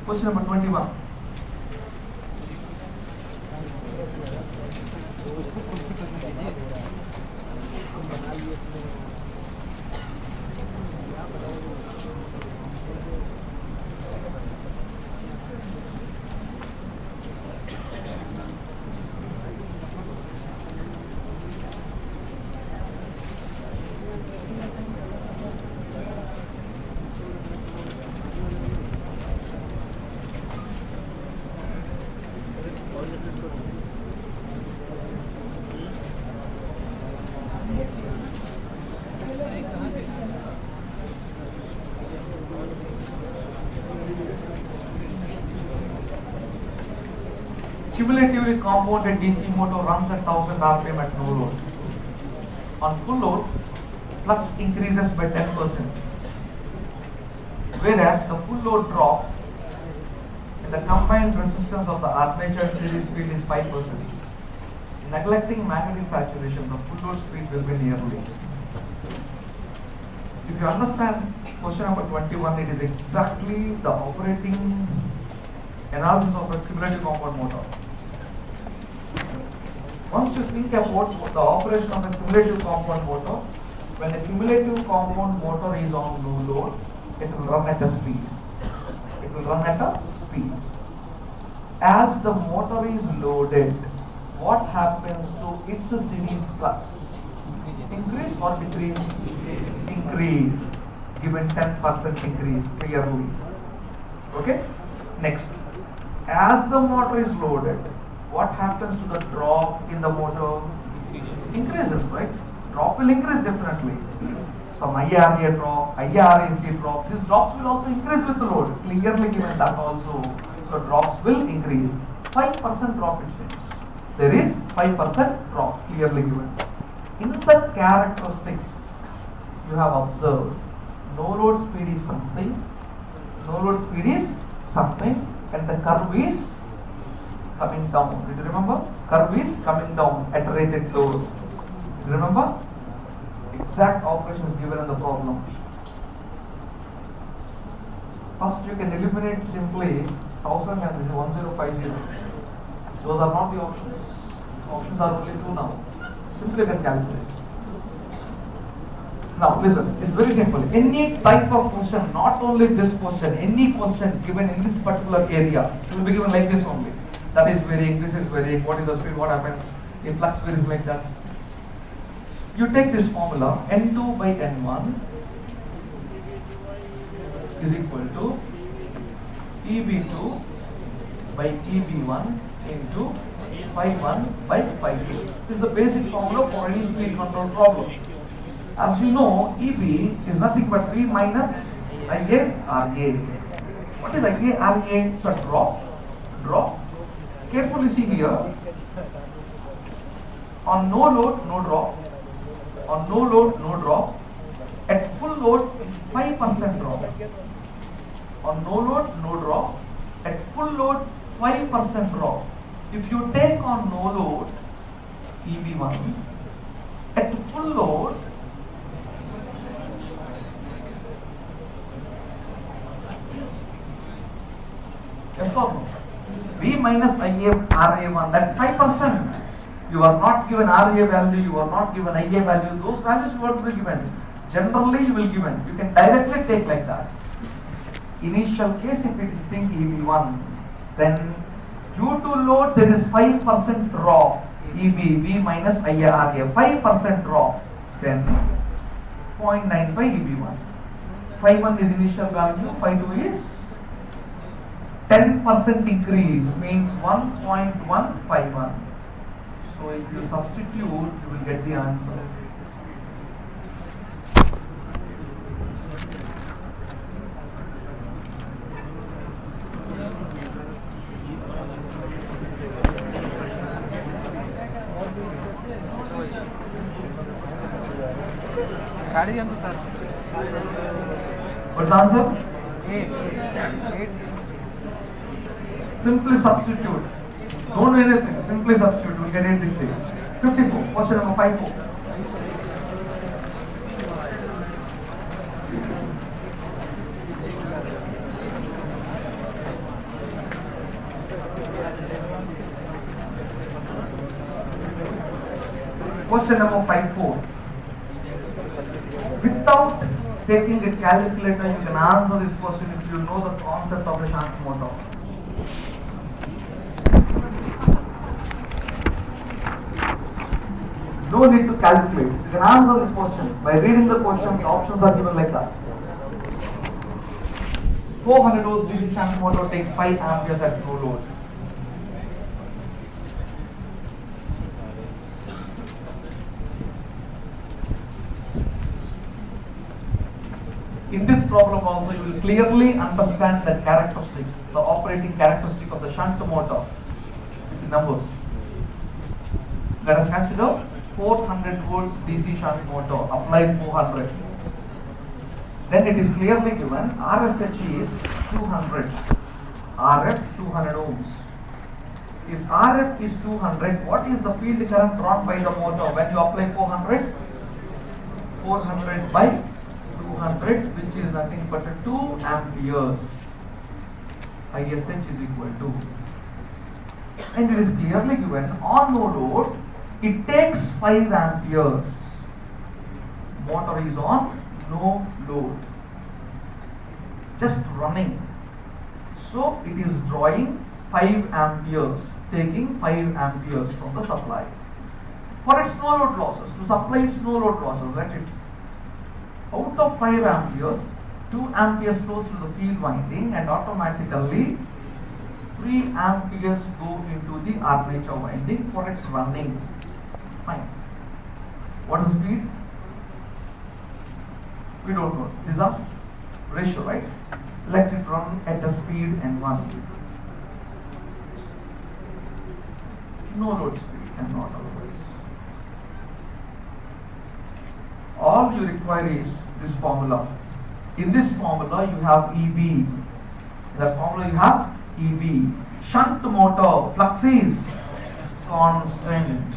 Question number 21. Cumulatively compounded DC motor runs at 1000 RPM at no load. On full load, flux increases by 10%, whereas the full load drop in the combined resistance of the armature and series field is 5%. Neglecting magnetic saturation, the full load speed will be nearly. If you understand question number 21, it is exactly the operating analysis of a cumulative compound motor. Once you think about the operation of a cumulative compound motor, when a cumulative compound motor is on no load, it will run at a speed. It will run at a speed. As the motor is loaded, what happens to its series flux? Increase or decrease? Increase. Given 10% increase clearly. Okay? Next. As the motor is loaded, what happens to the drop in the motor? Increases, right? Drop will increase definitely. Some IRA drop, IRAC drop. These drops will also increase with the load. Clearly given that also. So drops will increase. 5% drop it seems. There is 5% drop clearly given. In the characteristics you have observed, no load speed is something, no load speed is something, and the curve is coming down. Did you remember? Curve is coming down at rated load. Remember? Exact operation is given in the problem. First you can eliminate simply 1000 and this is 1050. Those are not the options. Options are only two now. Simply you can calculate. Now listen, it's very simple. Any type of question, not only this question, any question given in this particular area, it will be given like this only. That is varying, this is varying, what is the speed, what happens if flux varies like that. You take this formula, N2 by N1 is equal to EB2 by EB1 into phi1 by phi2. This is the basic formula for any speed control problem. As you know, EB is nothing but V minus IA RA. What is IA RA? It's a drop. Drop. Carefully see here. On no load, no drop. On no load, no drop. At full load, 5% drop. On no load, no drop. At full load, 5% drop. If you take on no load, EB1, at full load, yes or no? V minus IA RA1, that's 5%. You are not given RA value, you are not given IA value, those values you are to be given. Generally you will given. You can directly take like that. Initial case, if you think EB1, then due to load there is 5% drop. EB, V minus IA RA, 5% drop. Then 0.95 EB1. Phi1 is initial value, phi2 is 10% increase, means 1.151. So if you substitute, you will get the answer. What's the answer? 8. Simply substitute. Don't do anything. Simply substitute. We'll get 860. 54. Question number 54. Question number 54. Without taking a calculator, you can answer this question if you know the concept of a shunt motor. No need to calculate. You can answer this question by reading the question. The options are given like that. 400 volts DC shunt motor takes 5 amperes at no load. In this problem also you will clearly understand the characteristics, the operating characteristic of the shunt motor with the numbers. Let us consider 400 volts DC shunt motor, applied 400. Then it is clearly given RSH is 200, RF 200 ohms. If RF is 200, what is the field current drawn by the motor when you apply 400? 400 by 200, which is nothing but 2 amperes. ISH is equal to. And it is clearly given on no load, it takes 5 amperes. Motor is on no load, just running. So it is drawing 5 amperes, taking 5 amperes from the supply. For its no load losses, to supply its no load losses, let it out of 5 amperes, 2 amperes flows to the field winding and automatically 3 amperes go into the armature winding for its running. Fine. What is speed? We don't know. This is a ratio, right? Let it run at a speed n1. No load speed and not otherwise. All you require is this formula. In this formula you have EB. In that formula you have EB. Shunt motor, flux is constant.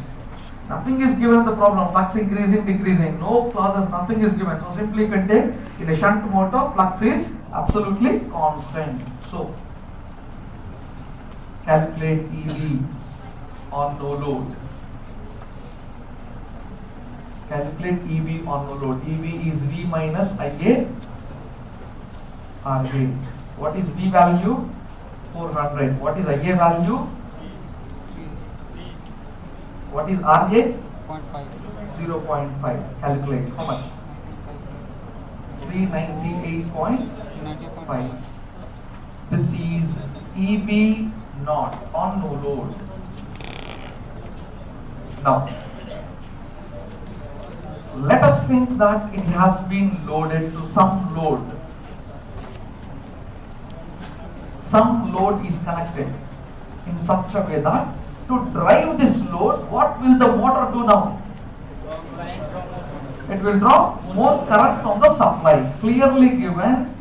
Nothing is given in the problem. Flux increasing, decreasing. No clauses, nothing is given. So simply you can take in a shunt motor, flux is absolutely constant. So calculate EB on no load. Calculate EB on no load. EB is V minus IA RA. What is V value? 400. What is IA value? What is RA? 0.5. Calculate. How much? 398.5. This is EB naught on no load. Now, let us think that it has been loaded to some load. Some load is connected in such a way that to drive this load, what will the motor do now? It will draw more current from the supply. Clearly given,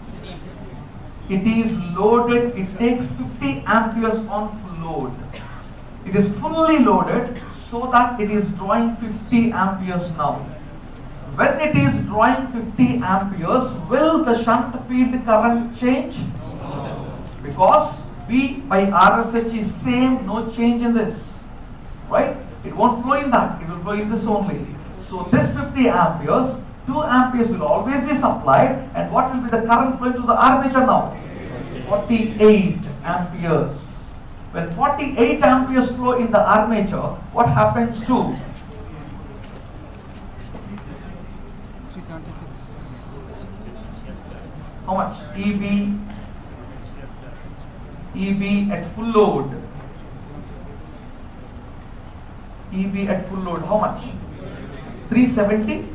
it is loaded, it takes 50 amperes on full load. It is fully loaded so that it is drawing 50 amperes now. When it is drawing 50 amperes, will the shunt field current change? Because V by RSH is same, no change in this, right? It won't flow in that, it will flow in this only. So this 50 amperes, 2 amperes will always be supplied, and what will be the current flowing to the armature now? 48 amperes. When 48 amperes flow in the armature, what happens to 376. how much? EB at full load. EB at full load, how much? 370?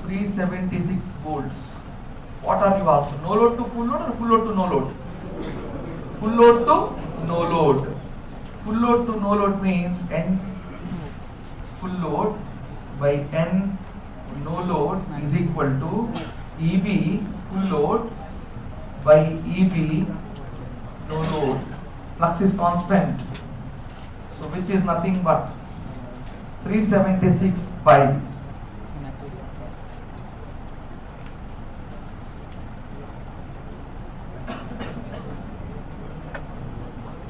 376 volts. What are you asking? No load to full load or full load to no load? Full load to no load. Full load to no load means N full load by N no load is equal to EB full load by EB no load. Flux is constant, so which is nothing but 376 by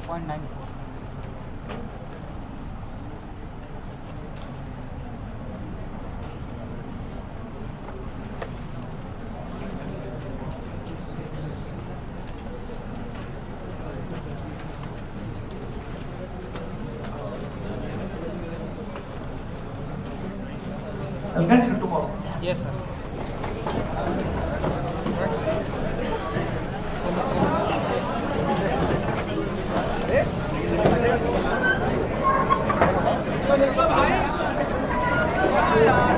0.94. I'll continue tomorrow. Yes, sir. भाई